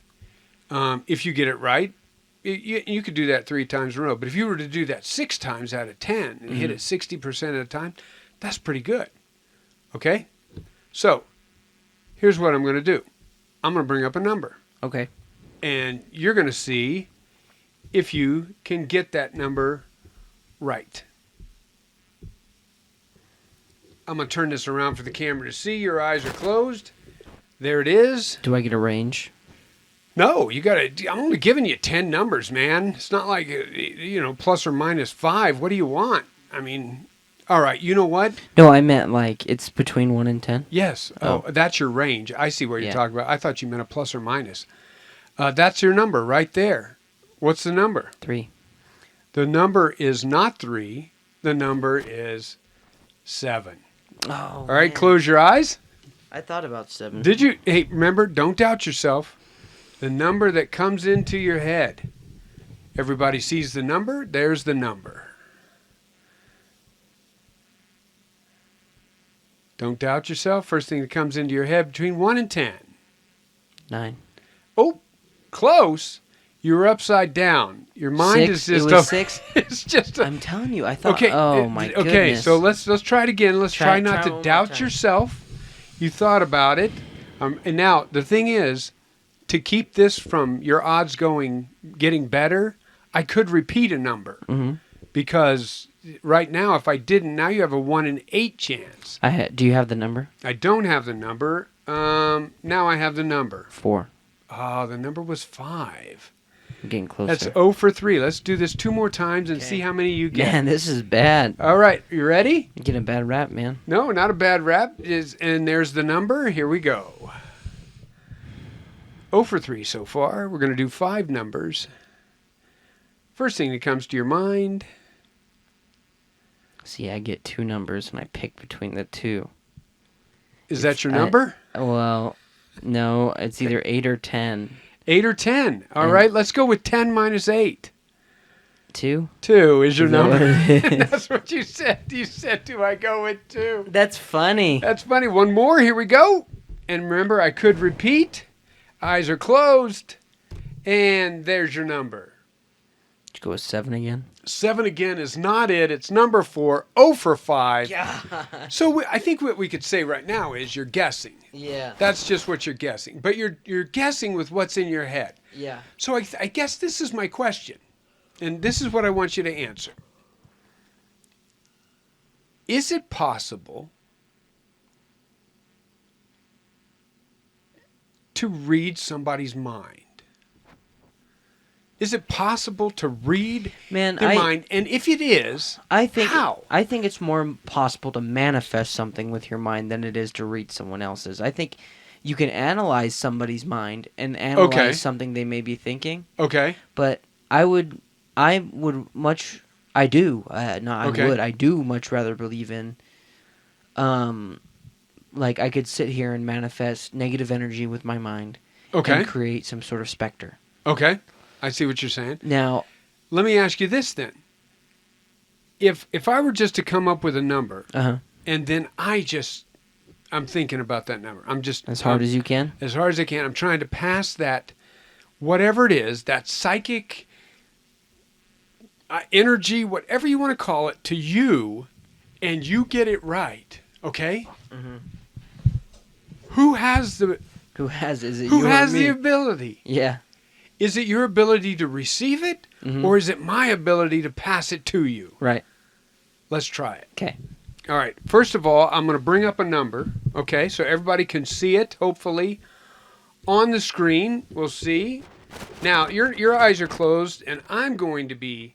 A: If you get it right, you could do that 3 times in a row. But if you were to do that 6 times out of 10 and hit it 60% of the time, that's pretty good. Okay? So, here's what I'm going to do. I'm going to bring up a number.
B: Okay.
A: And you're going to see if you can get that number right. I'm going to turn this around for the camera to see. Your eyes are closed. There it is.
B: Do I get a range?
A: No, you got to. I'm only giving you 10 numbers, man. It's not like, plus or minus 5. What do you want? I mean, all right, you know what?
B: No, I meant like it's between 1 and 10.
A: Yes. Oh, that's your range. I see what you're
B: Yeah.
A: talking about. I thought you meant a plus or minus. That's your number right there. What's the number?
B: 3.
A: The number is not 3. The number is 7.
B: Oh.
A: All right, close your eyes.
B: I thought about 7.
A: Did you? Hey, remember, don't doubt yourself. The number that comes into your head. Everybody sees the number. There's the number. Don't doubt yourself. First thing that comes into your head between 1 and 10.
B: 9.
A: Oh, close. You're upside down. Your mind
B: 6.
A: is just
B: It was 6.
A: It's just
B: I'm telling you, I thought.
A: okay.
B: Oh my goodness.
A: Okay, so let's try it again. Let's try
B: Try
A: not
B: one
A: to
B: more
A: doubt
B: time.
A: yourself. You thought about it, and now the thing is, to keep this from your odds getting better, I could repeat a number
B: Mhm.
A: because right now, if I didn't, now you have a 1 in 8 chance.
B: Do you have the number?
A: I don't have the number. Now I have the number.
B: 4.
A: Oh, the number was 5.
B: I'm getting closer.
A: That's 0 for 3. Let's do this 2 more times and
B: Okay.
A: see how many you get.
B: Man, this is bad.
A: All right, you ready?
B: I'm getting a bad rap, man.
A: No, not a bad rap. And there's the number. Here we go. 0 for 3 so far. We're going to do 5 numbers. First thing that comes to your mind.
B: See, I get 2 numbers and I pick between the 2.
A: Is that your
B: I-
A: number?
B: Well, no, it's either 8 or 10.
A: 8 or 10. All
B: And-
A: right, let's go with 10 minus 8.
B: 2?
A: 2 is your
B: Is that
A: number.
B: what it is?
A: That's what you said. You said, do I go with 2?
B: That's funny.
A: That's funny. One more. Here we go. And remember, I could repeat. Eyes are closed. And there's your number.
B: Did you go with 7 again?
A: 7 again is not it. It's number 4. 0 for 5.
B: Yeah.
A: So I think what we could say right now is you're guessing.
B: Yeah.
A: That's just what you're guessing. But you're guessing with what's in your head.
B: Yeah.
A: So I guess this is my question. And this is what I want you to answer. is it possible to read somebody's mind? Is it possible to read
B: Man,
A: their mind? And if it is,
B: I think
A: how?
B: I think it's more possible to manifest something with your mind than it is to read someone else's. I think you can analyze somebody's mind and analyze
A: Okay.
B: something they may be thinking,
A: Okay.
B: but I do much rather believe in like I could sit here and manifest negative energy with my mind
A: Okay.
B: and create some sort of specter.
A: Okay. I see what you're saying.
B: Now,
A: Let me ask you this then. If I were just to come up with a number and then I'm thinking about that number. I'm just
B: as hard as you can.
A: as hard as I can. I'm trying to pass that, whatever it is, that psychic energy, whatever you want to call it, to you, and you get it right. Okay.
B: Mhm.
A: Who has the
B: Who has is it
A: Who
B: you or
A: has
B: me?
A: the ability?
B: Yeah.
A: Is it your ability to receive it,
B: Mhm.
A: or is it my ability to pass it to you?
B: Right.
A: Let's try it.
B: Okay.
A: All right. First of all, I'm going to bring up a number. Okay, so everybody can see it. Hopefully, on the screen, we'll see. Now, your eyes are closed, and I'm going to be.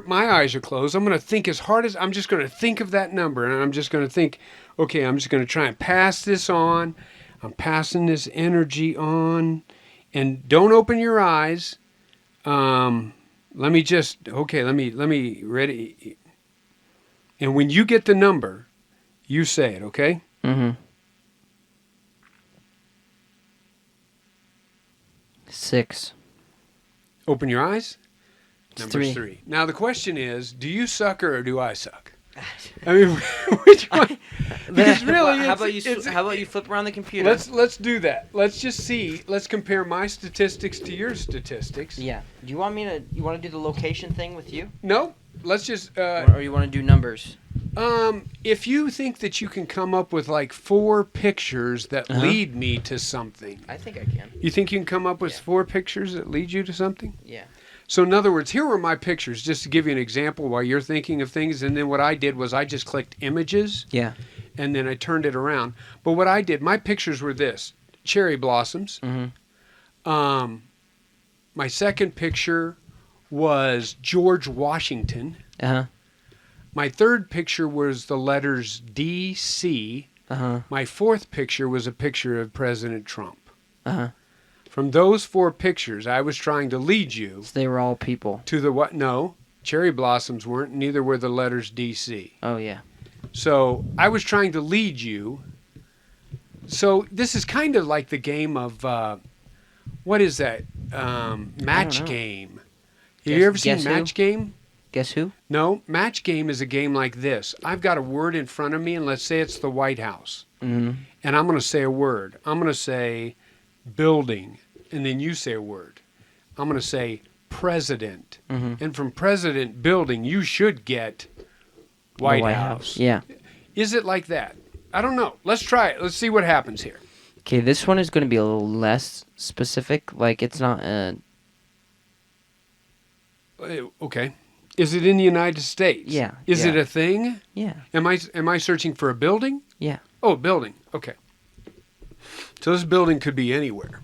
A: My eyes are closed. I'm going to think as hard as I'm just going to think of that number, and I'm just going to think. Okay, I'm just going to try and pass this on. I'm passing this energy on, and don't open your eyes. Let me ready. And when you get the number, you say it, okay?
B: Mm-hmm. 6.
A: Open your eyes.
B: It's
A: Number
B: 3.
A: 3. Now the question is, do you suck or do I suck? I mean, which one? Because really,
B: how about you flip around the computer?
A: let's do that. Let's just see. Let's compare my statistics to your statistics.
B: Yeah. Do you want to do the location thing with you?
A: No. Let's just.
B: Or you want to do numbers?
A: If you think that you can come up with like 4 pictures that lead me to something,
B: I think I can.
A: you think you can come up with
B: Yeah.
A: 4 pictures that lead you to something?
B: Yeah.
A: So in other words, here were my pictures, just to give you an example while you're thinking of things. And then what I did was I just clicked images,
B: Yeah.
A: and then I turned it around. But what I did, my pictures were this: cherry blossoms.
B: Mm-hmm.
A: My second picture was George Washington.
B: Uh-huh.
A: My third picture was the letters DC.
B: Uh-huh.
A: My fourth picture was a picture of President Trump.
B: Uh-huh.
A: From those 4 pictures, I was trying to lead you
B: So they were all people.
A: to the what? No, cherry blossoms weren't. Neither were the letters DC.
B: Oh, yeah.
A: So I was trying to lead you. So this is kind of like the game of what is that? Match
B: know.
A: Game. Have you ever seen
B: Guess Who?
A: Match Game?
B: Guess who?
A: No, Match Game is a game like this. I've got a word in front of me, and let's say it's the White House.
B: Mm-hmm.
A: And I'm going to say a word. I'm going to say building, and then you say a word. I'm going to say president.
B: Mm-hmm.
A: And from president building, you should get White House.
B: Yeah.
A: Is it like that? I don't know. Let's try it. Let's see what happens here.
B: Okay, this one is going to be a little less specific. Like, it's not...
A: Okay. Is it in the United States?
B: Yeah,
A: Is
B: yeah.
A: it a thing?
B: Yeah.
A: Am I searching for a building?
B: Yeah.
A: Oh, building. Okay. So this building could be anywhere.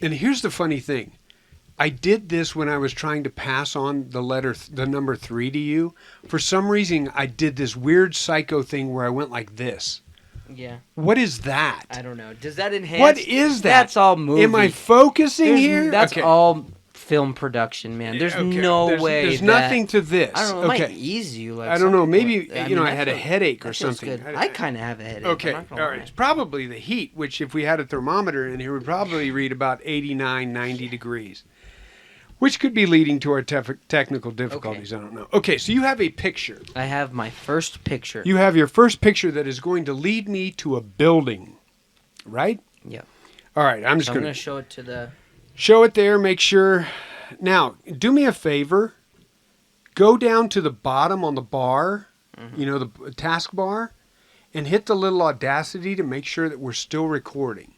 A: And here's the funny thing. I did this when I was trying to pass on the number 3 to you. For some reason, I did this weird psycho thing where I went like this.
B: Yeah.
A: What is that?
B: I don't know. Does that enhance...
A: What is that?
B: That's all movie.
A: Am I focusing here?
B: That's
A: Okay.
B: all film production, man. There's
A: Okay.
B: no
A: There's,
B: way
A: There's
B: that-
A: nothing to this.
B: I don't know. It
A: okay.
B: might ease you. Like
A: I don't know.
B: something,
A: Maybe,
B: but, I
A: you know,
B: mean,
A: I
B: that
A: had a
B: feels-
A: headache or
B: that feels
A: something.
B: good. I kind of have a headache.
A: Okay,
B: I'm not gonna
A: all right.
B: lie.
A: It's probably the heat, which if we had a thermometer in here, would probably read about 89, 90 degrees, which could be leading to our technical difficulties. I don't know. Okay, so you have a picture.
B: I have my first picture.
A: You have your first picture that is going to lead me to a building, right?
B: Yep.
A: All right, I'm just
B: I'm
A: going
B: going
A: to
B: to show it to the...
A: show it there, make sure. Now, do me a favor. Go down to the bottom on the bar, you know, the taskbar, and hit the little Audacity to make sure that we're still recording.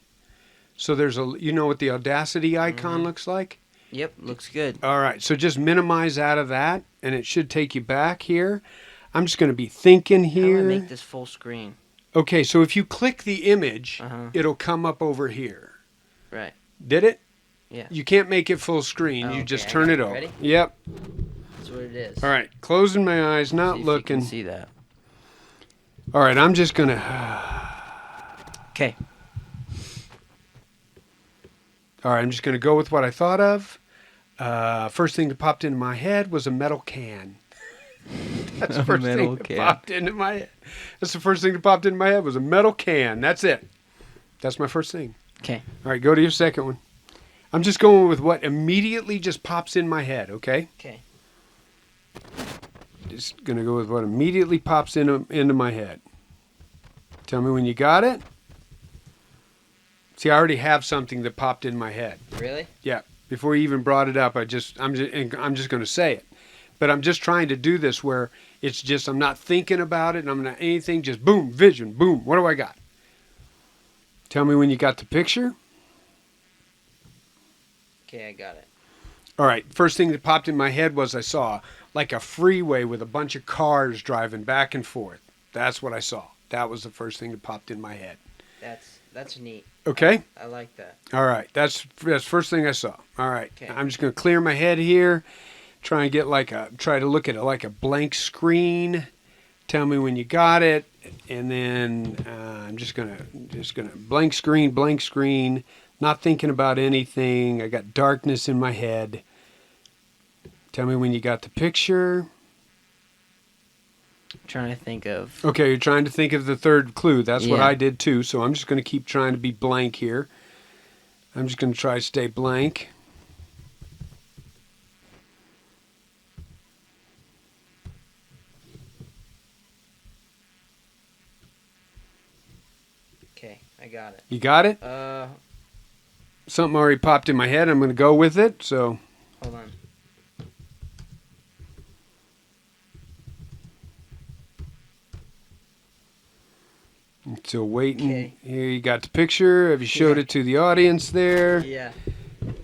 A: So there's you know what the Audacity icon looks like?
B: Yep, looks good.
A: All right, so just minimize out of that, and it should take you back here. I'm just going to be thinking
B: How do I
A: here.
B: make this full screen?
A: Okay, so if you click the image,
B: Uh-huh.
A: it'll come up over here.
B: Right.
A: Did it?
B: Yeah.
A: You can't make it full screen.
B: Oh,
A: You
B: okay,
A: just
B: I
A: turn
B: got
A: it
B: it.
A: over.
B: Ready?
A: Yep.
B: That's what it is.
A: All right. Closing my eyes, not
B: See if
A: looking.
B: You can see that.
A: All right, I'm just going to...
B: Okay.
A: All right, I'm just going to go with what I thought of. First thing that popped into my head was a metal can. That's the
B: A
A: first
B: metal
A: thing
B: can.
A: that popped into my head. That's the first thing that popped into my head was a metal can. That's it. That's my first thing.
B: Okay.
A: All right, go to your second one. I'm just going with what immediately just pops in my head, okay?
B: Okay.
A: Just going to go with what immediately pops into my head. Tell me when you got it. See, I already have something that popped in my head.
B: Really?
A: Yeah. Before you even brought it up, I'm just going to say it. But I'm just trying to do this where it's just I'm not thinking about it and I'm not anything. Just boom, vision, boom. What do I got? Tell me when you got the picture.
B: Okay, I got it.
A: All right. First thing that popped in my head was I saw like a freeway with a bunch of cars driving back and forth. That's what I saw. That was the first thing that popped in my head.
B: That's neat.
A: Okay.
B: I like that.
A: All right. That's first thing I saw. All right.
B: Okay.
A: I'm just going to clear my head here. Try to look at it like a blank screen. Tell me when you got it, and then I'm just gonna blank screen. Not thinking about anything. I got darkness in my head. Tell me when you got the picture.
B: I'm trying to think of.
A: Okay, you're trying to think of the third clue. That's what
B: Yeah.
A: I did too. So I'm just going to keep trying to be blank here. I'm just going to try to stay blank.
B: Okay, I got it.
A: You got it? Something already popped in my head. I'm going to go with it. So
B: Hold on.
A: still waiting.
B: Okay.
A: Here you got the picture. Have you showed
B: Yeah.
A: it to the audience there?
B: Yeah.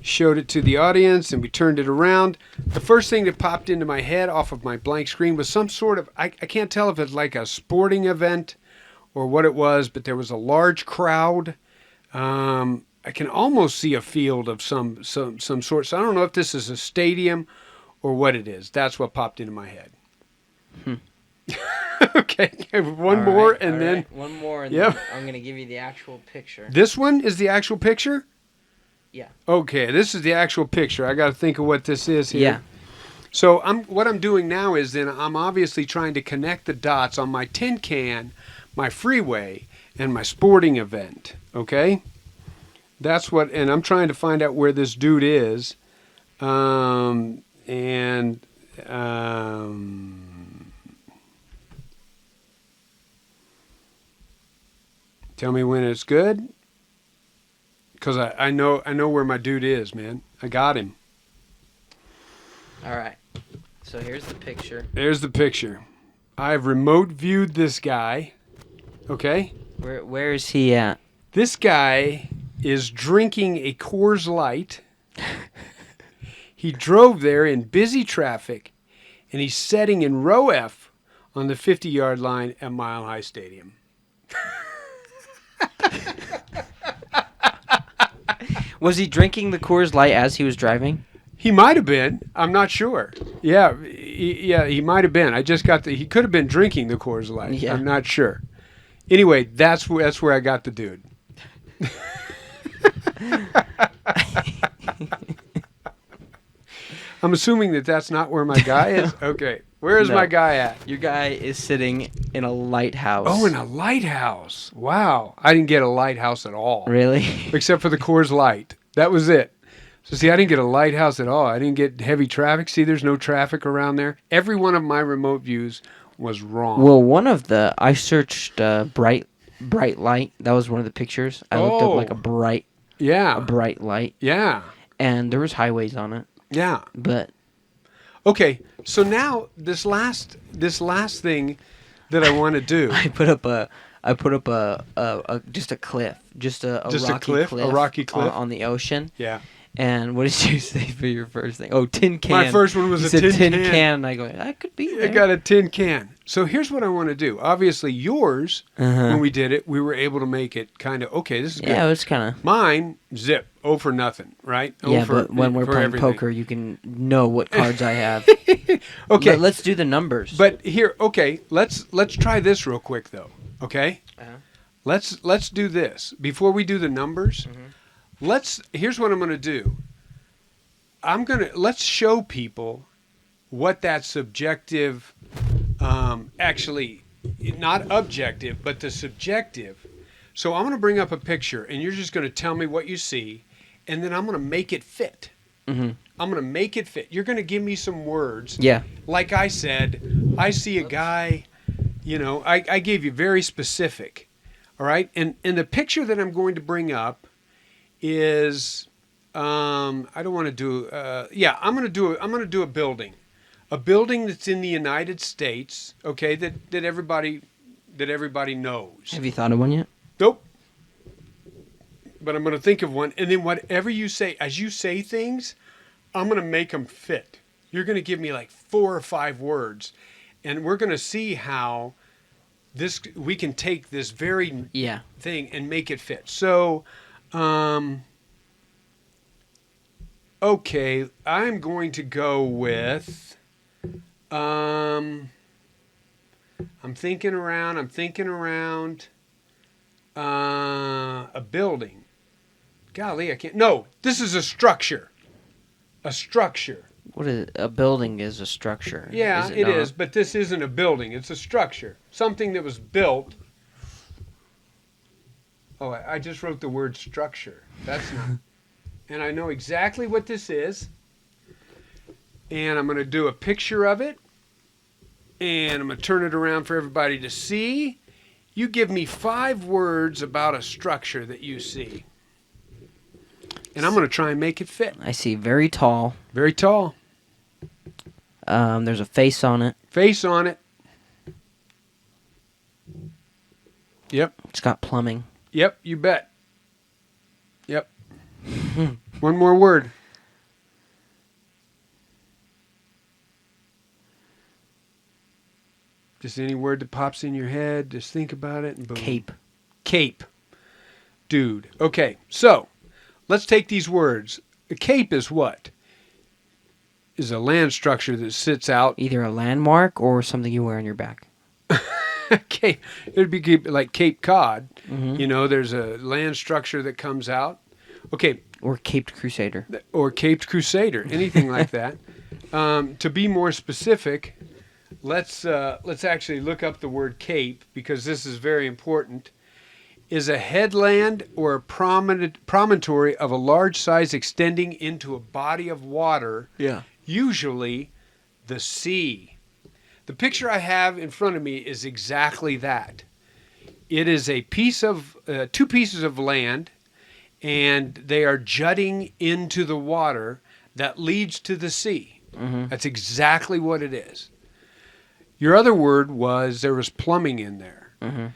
A: Showed it to the audience and we turned it around. The first thing that popped into my head off of my blank screen was some sort of, I can't tell if it's like a sporting event or what it was, but there was a large crowd. I can almost see a field of some sort. So I don't know if this is a stadium or what it is. That's what popped into my head. Okay, one
B: All
A: more
B: right,
A: and
B: all
A: then
B: right. One more, and
A: Yep.
B: then I'm gonna give you the actual picture.
A: this one is the actual picture?
B: Yeah.
A: Okay, this is the actual picture. I got to think of what this is here.
B: Yeah.
A: So what I'm doing now is then I'm obviously trying to connect the dots on my tin can, my freeway, and my sporting event. Okay, that's what, and I'm trying to find out where this dude is, and tell me when it's good. Because I know where my dude is, man. I got him.
B: All right. So here's the picture.
A: There's the picture. I've remote viewed this guy. Okay?
B: Where is he at?
A: This guy is drinking a Coors Light. He drove there in busy traffic, and he's setting in row F on the 50-yard line at Mile High Stadium.
B: Was he drinking the Coors Light as he was driving?
A: He might have been. I'm not sure. Yeah, he might have been. I just got he could have been drinking the Coors Light.
B: Yeah.
A: I'm not sure. Anyway, that's where I got the dude. I'm assuming that's not where my guy is. Okay, where is
B: No.
A: my guy at?
B: Your guy is sitting in a lighthouse.
A: Oh, in a lighthouse. Wow, I didn't get a lighthouse at all,
B: Really?
A: except for the Coors Light. That was it. So see, I didn't get a lighthouse at all. I didn't get heavy traffic. See, there's no traffic around there. Every one of my remote views was wrong.
B: Well, I searched bright light. That was one of the pictures. I looked up like a bright
A: yeah,
B: light,
A: yeah,
B: and there was highways on it.
A: yeah.
B: But
A: Okay, so now this last thing that I want to do.
B: I put up a just a cliff, just a
A: Just a
B: rocky
A: cliff? A rocky cliff?
B: on the ocean.
A: Yeah.
B: And what did you say for your first thing? Oh, tin can.
A: My first one was
B: you
A: a
B: said
A: tin
B: can.
A: can.
B: And I go, that could be
A: I
B: there.
A: got a tin can. So here's what I want to do. Obviously, yours, when we did it, we were able to make it kind of, okay, this is good.
B: Yeah, it was kind of.
A: Mine, zip, 0 for nothing, right?
B: Yeah,
A: for,
B: but when we're
A: for
B: playing
A: everything.
B: poker, you can know what cards I have.
A: Okay.
B: Let's do the numbers.
A: But here, okay, let's try this real quick, though, okay?
B: Uh-huh.
A: Let's do this. Before we do the numbers, here's what I'm going to do. Let's show people what that subjective, actually, not objective, but the subjective. So I'm going to bring up a picture, and you're just going to tell me what you see, and then I'm going to make it fit.
B: Mm-hmm.
A: I'm going to make it fit. You're going to give me some words.
B: Yeah.
A: Like I said, I see a guy, I gave you very specific. All right. And the picture that I'm going to bring up is, I don't want to do, I'm going to do a building that's in the United States. Okay. That everybody knows.
B: Have you thought of one yet?
A: Nope. But I'm going to think of one. And then whatever you say, as you say things, I'm going to make them fit. You're going to give me like 4 or 5 words. And we're going to see how we can take this very thing and make it fit. So, okay, I'm going to go with, I'm thinking around, a building. Golly, I can't. No, this is a structure. A structure.
B: What is it? A building is a structure.
A: Yeah,
B: it
A: it
B: not?
A: is, but this isn't a building. It's a structure. Something that was built. Oh, I just wrote the word structure. That's not. And I know exactly what this is. And I'm going to do a picture of it. And I'm going to turn it around for everybody to see. You give me 5 words about a structure that you see. And I'm going to try and make it fit.
B: I see very tall.
A: Very tall.
B: There's a face on it.
A: Face on it. Yep.
B: It's got plumbing.
A: Yep, you bet. Yep. One more word. Just any word that pops in your head, just think about it and boom.
B: Cape.
A: Cape. Dude. Okay, so let's take these words. A cape is what? Is a land structure that sits out.
B: Either a landmark or something you wear on your back.
A: Cape. It would be like Cape Cod.
B: Mm-hmm.
A: There's a land structure that comes out. Okay.
B: Or Caped Crusader.
A: Or Caped Crusader. Anything like that. To be more specific, let's actually look up the word cape because this is very important. Is a headland or a promontory of a large size extending into a body of water. Yeah. Usually the sea. The picture I have in front of me is exactly that. It is a piece of 2 pieces of land, and they are jutting into the water that leads to the sea. Mm-hmm. That's exactly what it is. Your other word was there was plumbing in there. Mm-hmm.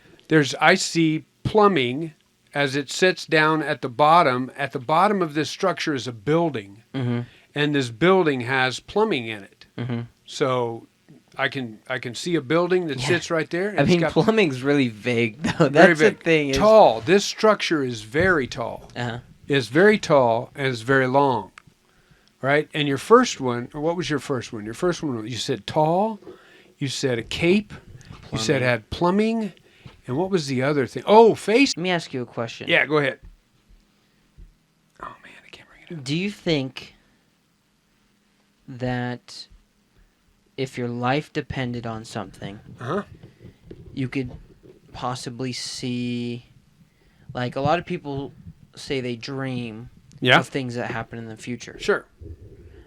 A: I see plumbing as it sits down at the bottom. At the bottom of this structure is a building, and this building has plumbing in it. So I can see a building that sits right there. And
B: I mean, plumbing's really vague, though.
A: Very
B: That's
A: vague.
B: the thing.
A: Tall. This structure is very tall.
B: Uh-huh.
A: It's very tall and it's very long. Right? And your first one, or what was your first one? Your first one, you said tall. You said a cape. Plumbing. You said it had plumbing. And what was the other thing? Oh, face.
B: Let me ask you a question.
A: Yeah, go ahead. Oh, man, I can't bring it up.
B: Do you think that if your life depended on something, you could possibly see, like a lot of people say they dream of things that happen in the future.
A: Sure.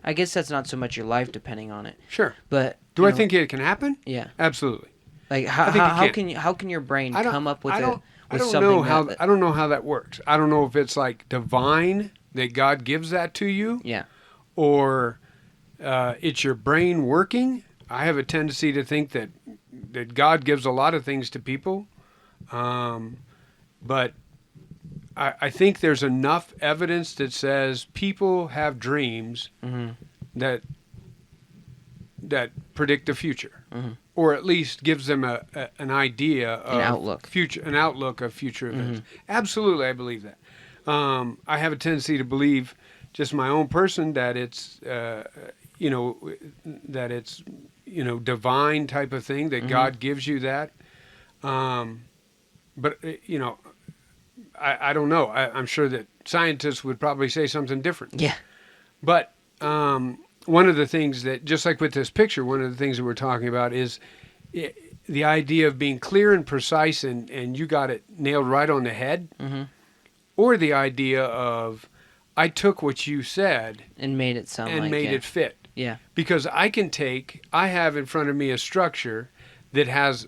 B: I guess that's not so much your life depending on it.
A: Sure.
B: But
A: do I think it can happen?
B: Yeah.
A: Absolutely.
B: Like how can your brain come up with something
A: I don't know how that works. I don't know if it's like divine that God gives that to you.
B: Yeah.
A: Or it's your brain working. I have a tendency to think that God gives a lot of things to people, but I think there's enough evidence that says people have dreams
B: Mm-hmm.
A: that predict the future,
B: Mm-hmm.
A: or at least gives them an idea of an outlook of future events. Absolutely, I believe that. I have a tendency to believe, just my own person, that it's divine type of thing, that God gives you that. But I don't know. I'm sure that scientists would probably say something different.
B: Yeah.
A: But one of the things that, just like with this picture, one of the things that we're talking about is the idea of being clear and precise, and you got it nailed right on the head,
B: Mm-hmm.
A: or the idea of, I took what you said
B: And made it sound
A: and
B: like
A: made it fit.
B: Yeah.
A: Because I have in front of me a structure that has,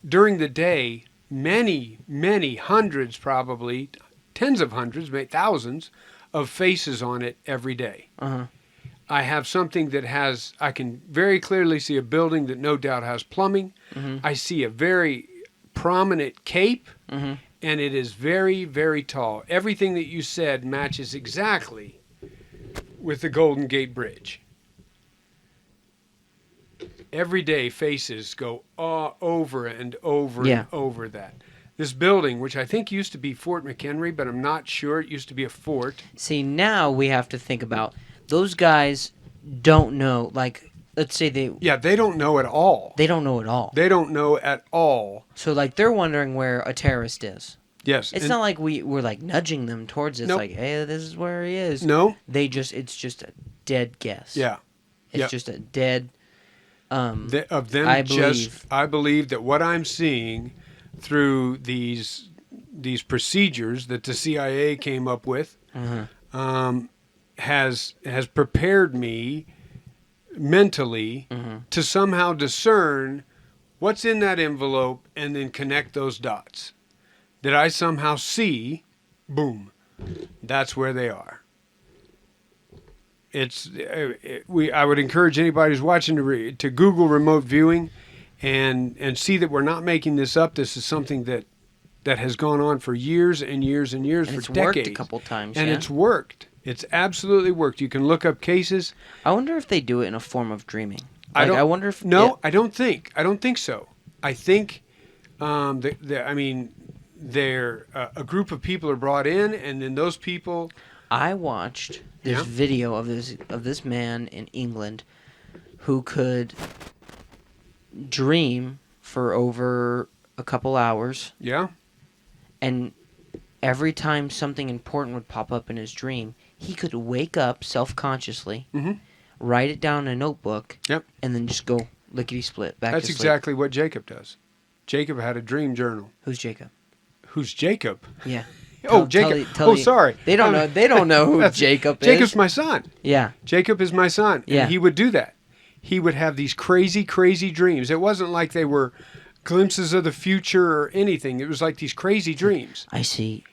A: during the day, many, many hundreds, probably tens of hundreds, maybe thousands of faces on it every day.
B: Uh-huh.
A: I have something that has, I can very clearly see a building that no doubt has plumbing.
B: Mm-hmm.
A: I see a very prominent cape,
B: Mm-hmm.
A: and it is very, very tall. Everything that you said matches exactly with the Golden Gate Bridge. Every day faces go over and over and over that. This building, which I think used to be Fort McHenry, but I'm not sure. It used to be a fort.
B: See, now we have to think about those guys don't know, like, let's say they
A: don't know at all.
B: they don't know at all.
A: They don't know at all.
B: So, like, they're wondering where a terrorist is.
A: Yes.
B: It's not like we're, like, nudging them towards it.
A: Nope.
B: It's like, hey, this is where he is.
A: No.
B: It's just a dead guess.
A: Yeah.
B: It's just a dead,
A: I
B: I
A: believe that what I'm seeing through these procedures that the CIA came up with has prepared me mentally to somehow discern what's in that envelope and then connect those dots. That I somehow see, boom, that's where they are. I would encourage anybody who's watching to Google remote viewing and see that we're not making this up. This is something that has gone on for years and years and years,
B: and
A: for
B: it's
A: decades.
B: worked a couple times,
A: And
B: yeah?
A: it's worked. It's absolutely worked. You can look up cases.
B: I wonder if they do it in a form of dreaming.
A: I
B: wonder if
A: I don't think so. I think they're a group of people are brought in, and then those people.
B: I watched this video of this man in England who could dream for over a couple hours.
A: Yeah.
B: And every time something important would pop up in his dream, he could wake up self-consciously, write it down in a notebook, and then just go lickety-split back to sleep.
A: That's exactly what Jacob does. Jacob had a dream journal.
B: Who's Jacob?
A: Who's Jacob?
B: Yeah.
A: Jacob. Sorry.
B: They don't know. They don't know who Jacob is.
A: Jacob's my son.
B: Yeah.
A: Jacob is my son.
B: Yeah.
A: And he would do that. He would have these crazy, crazy dreams. It wasn't like they were glimpses of the future or anything. It was like these crazy dreams.
B: I see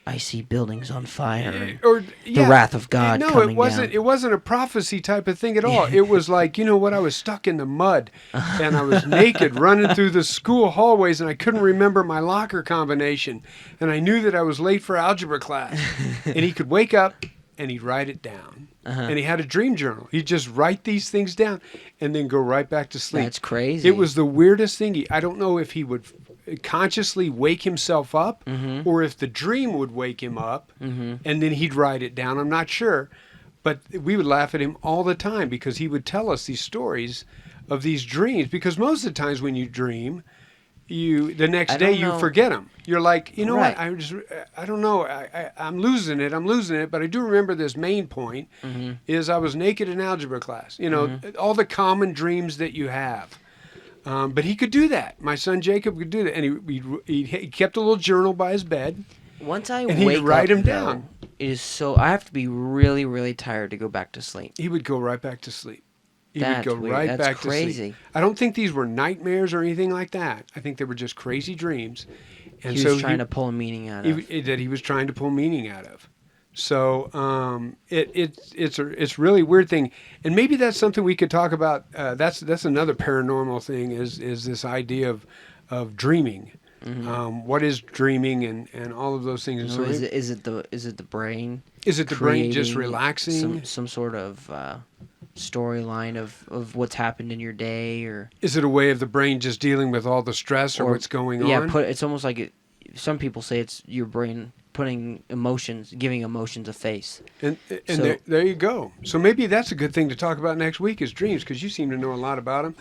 B: buildings on fire.
A: Or
B: the wrath of God coming
A: it wasn't.
B: down.
A: It wasn't a prophecy type of thing at all. It was like, you know what? I was stuck in the mud, and I was naked, running through the school hallways, and I couldn't remember my locker combination, and I knew that I was late for algebra class. And he could wake up, and he'd write it down. And he had a dream journal. He'd just write these things down and then go right back to sleep.
B: That's crazy.
A: It was the weirdest thing. I don't know if he would consciously wake himself up or if the dream would wake him up and then he'd write it down. I'm not sure. But we would laugh at him all the time because he would tell us these stories of these dreams. Because most of the times when you dream, the next day you forget them. You're like, you know what? I don't know. I'm losing it. But I do remember this main point is I was naked in algebra class. You know, all the common dreams that you have. But he could do that. My son Jacob could do that, and he kept a little journal by his bed.
B: Once I
A: and
B: wake
A: he'd write
B: up,
A: them down.
B: It is so. I have to be really, really tired to go back to sleep.
A: He would go right back to sleep.
B: That's
A: would go
B: weird.
A: right
B: That's
A: back
B: crazy.
A: to sleep. I don't think these were nightmares or anything like that. I think they were just crazy dreams. And
B: he was trying to pull a meaning out of.
A: That he was trying to pull meaning out of. So it's really weird thing, and maybe that's something we could talk about. That's another paranormal thing is this idea of dreaming. What is dreaming and all of those things. And
B: So is it the brain?
A: is it the brain just
B: creating
A: relaxing?
B: some sort of storyline of what's happened in your day, or
A: Is it a way of the brain just dealing with all the stress or what's going
B: yeah,
A: on?
B: it's almost like some people say it's your brain giving emotions a face.
A: And
B: So-
A: there you go. So maybe that's a good thing to talk about next week is dreams, because you seem to know a lot about them.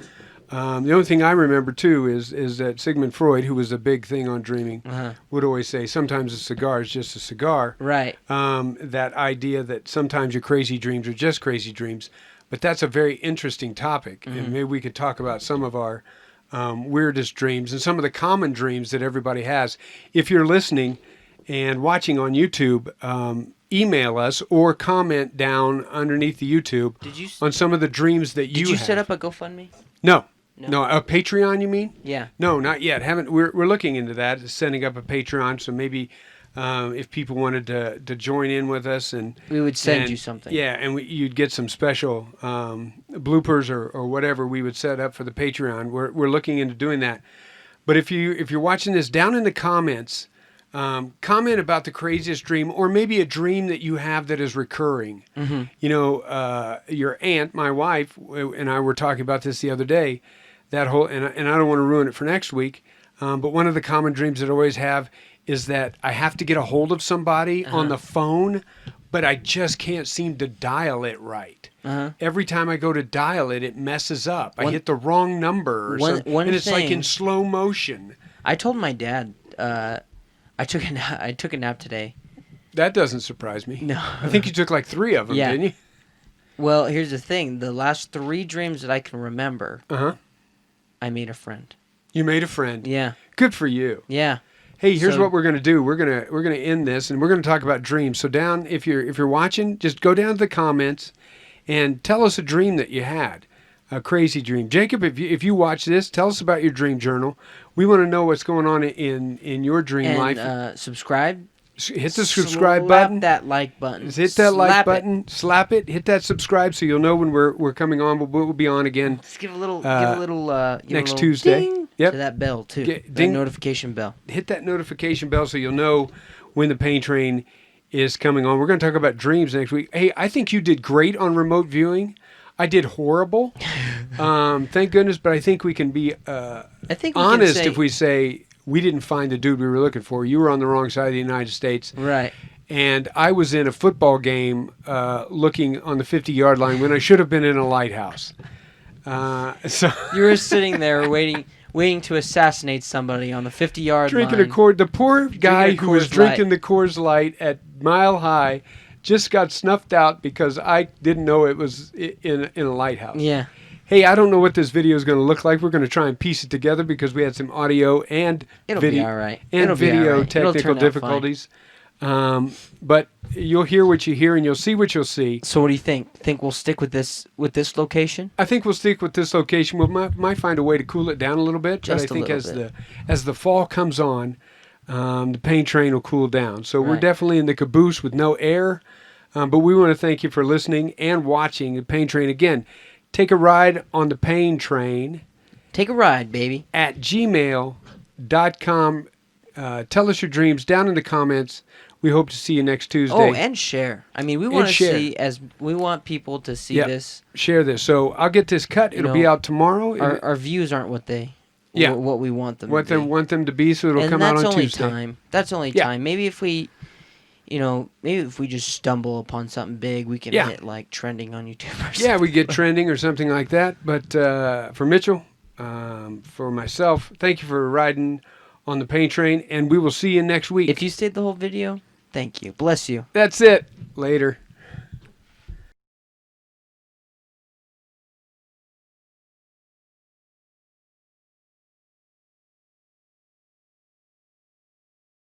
A: The only thing I remember too is that Sigmund Freud, who was a big thing on dreaming, would always say sometimes a cigar is just a cigar.
B: Right.
A: That idea that sometimes your crazy dreams are just crazy dreams. But that's a very interesting topic, and maybe we could talk about some of our weirdest dreams and some of the common dreams that everybody has. If you're listening and watching on YouTube, email us or comment down underneath the YouTube on some of the dreams that
B: Did you
A: have.
B: set up a GoFundMe?
A: No, a Patreon. You mean?
B: Yeah.
A: No, not yet. Haven't. We're looking into that, setting up a Patreon. So maybe if people wanted to join in with us, and
B: We would send you something.
A: Yeah, and you'd get some special bloopers or whatever we would set up for the Patreon. We're looking into doing that. But if you're watching this, down in the comments, comment about the craziest dream, or maybe a dream that you have that is recurring. You know, your aunt, my wife, and I were talking about this the other day. That whole and I don't want to ruin it for next week. But one of the common dreams that I always have is that I have to get a hold of somebody on the phone, but I just can't seem to dial it right. Every time I go to dial it, it messes up. I hit the wrong number, or something, and it's like in slow motion.
B: I told my dad I took a nap today.
A: That doesn't surprise me.
B: No.
A: I think you took like 3 of them,
B: Yeah.
A: didn't you?
B: Well, here's the thing. The last 3 dreams that I can remember, I made a friend.
A: You made a friend.
B: Yeah.
A: Good for you.
B: Yeah.
A: Hey, here's
B: So-
A: what we're gonna do. We're gonna end this, and we're gonna talk about dreams. So down, if you're watching, just go down to the comments and tell us a dream that you had, a crazy dream. Jacob, if you watch this, tell us about your dream journal. We want to know what's going on in your dream life.
B: And subscribe.
A: Hit the subscribe
B: Slap
A: button.
B: that like button.
A: Just hit that like
B: Slap it.
A: button. Slap it. Hit that subscribe so you'll know when we're coming on. We'll be on again.
B: Just give a little
A: next Tuesday.
B: Ding
A: Yep.
B: to that bell too.
A: Get-
B: That
A: ding.
B: notification bell.
A: Hit that notification bell so you'll know when the Pain Train is coming on. We're going to talk about dreams next week. Hey, I think you did great on remote viewing. I did horrible. Thank goodness, but I think we can be
B: I think we
A: honest
B: can say,
A: if we say we didn't find the dude we were looking for. You were on the wrong side of the United States.
B: right.
A: And I was in a football game looking on the 50-yard line when I should have been in a lighthouse. So
B: You were sitting there waiting to assassinate somebody on the 50-yard
A: drinking
B: line.
A: a Coors. The poor guy
B: a
A: who was
B: Coors
A: drinking
B: Light.
A: the Coors Light at Mile High just got snuffed out because I didn't know it was in a lighthouse.
B: Yeah.
A: Hey, I don't know what this video is going to look like. We're going to try and piece it together because we had some audio and
B: It'll be
A: video
B: all right.
A: and
B: It'll be all
A: video
B: right. It'll
A: technical
B: turn out fine.
A: difficulties. But you'll hear what you hear and you'll see what you'll see.
B: So what do you think? Think we'll stick with this location?
A: I think we'll stick with this location. We might find a way to cool it down a little bit.
B: Just
A: but
B: a
A: I think
B: little
A: as the fall comes on, the Pain Train will cool down. So we're
B: Right.
A: definitely in the caboose with no air. But we want to thank you for listening and watching the Pain Train. Again, take a ride on the Pain Train
B: Take a ride, baby.
A: at gmail.com. Tell us your dreams down in the comments. We hope to see you next Tuesday.
B: Oh, and share. I mean, we want to
A: share.
B: see we want people to see
A: Yep.
B: this.
A: Share this. So I'll get this cut. It'll
B: know,
A: be out tomorrow.
B: Our views aren't what
A: Yeah.
B: what we want them
A: want
B: to be.
A: want them to be, so it'll
B: And
A: come out
B: that's
A: on
B: only
A: Tuesday.
B: time. That's only
A: Yeah.
B: time. Maybe if we just stumble upon something big, we can
A: Yeah.
B: hit like trending on YouTube or
A: Yeah, we get trending or something like that. But for Mitchell, for myself, thank you for riding on the Pain Train, and we will see you next week.
B: If you stayed the whole video, thank you. Bless you.
A: That's it. Later.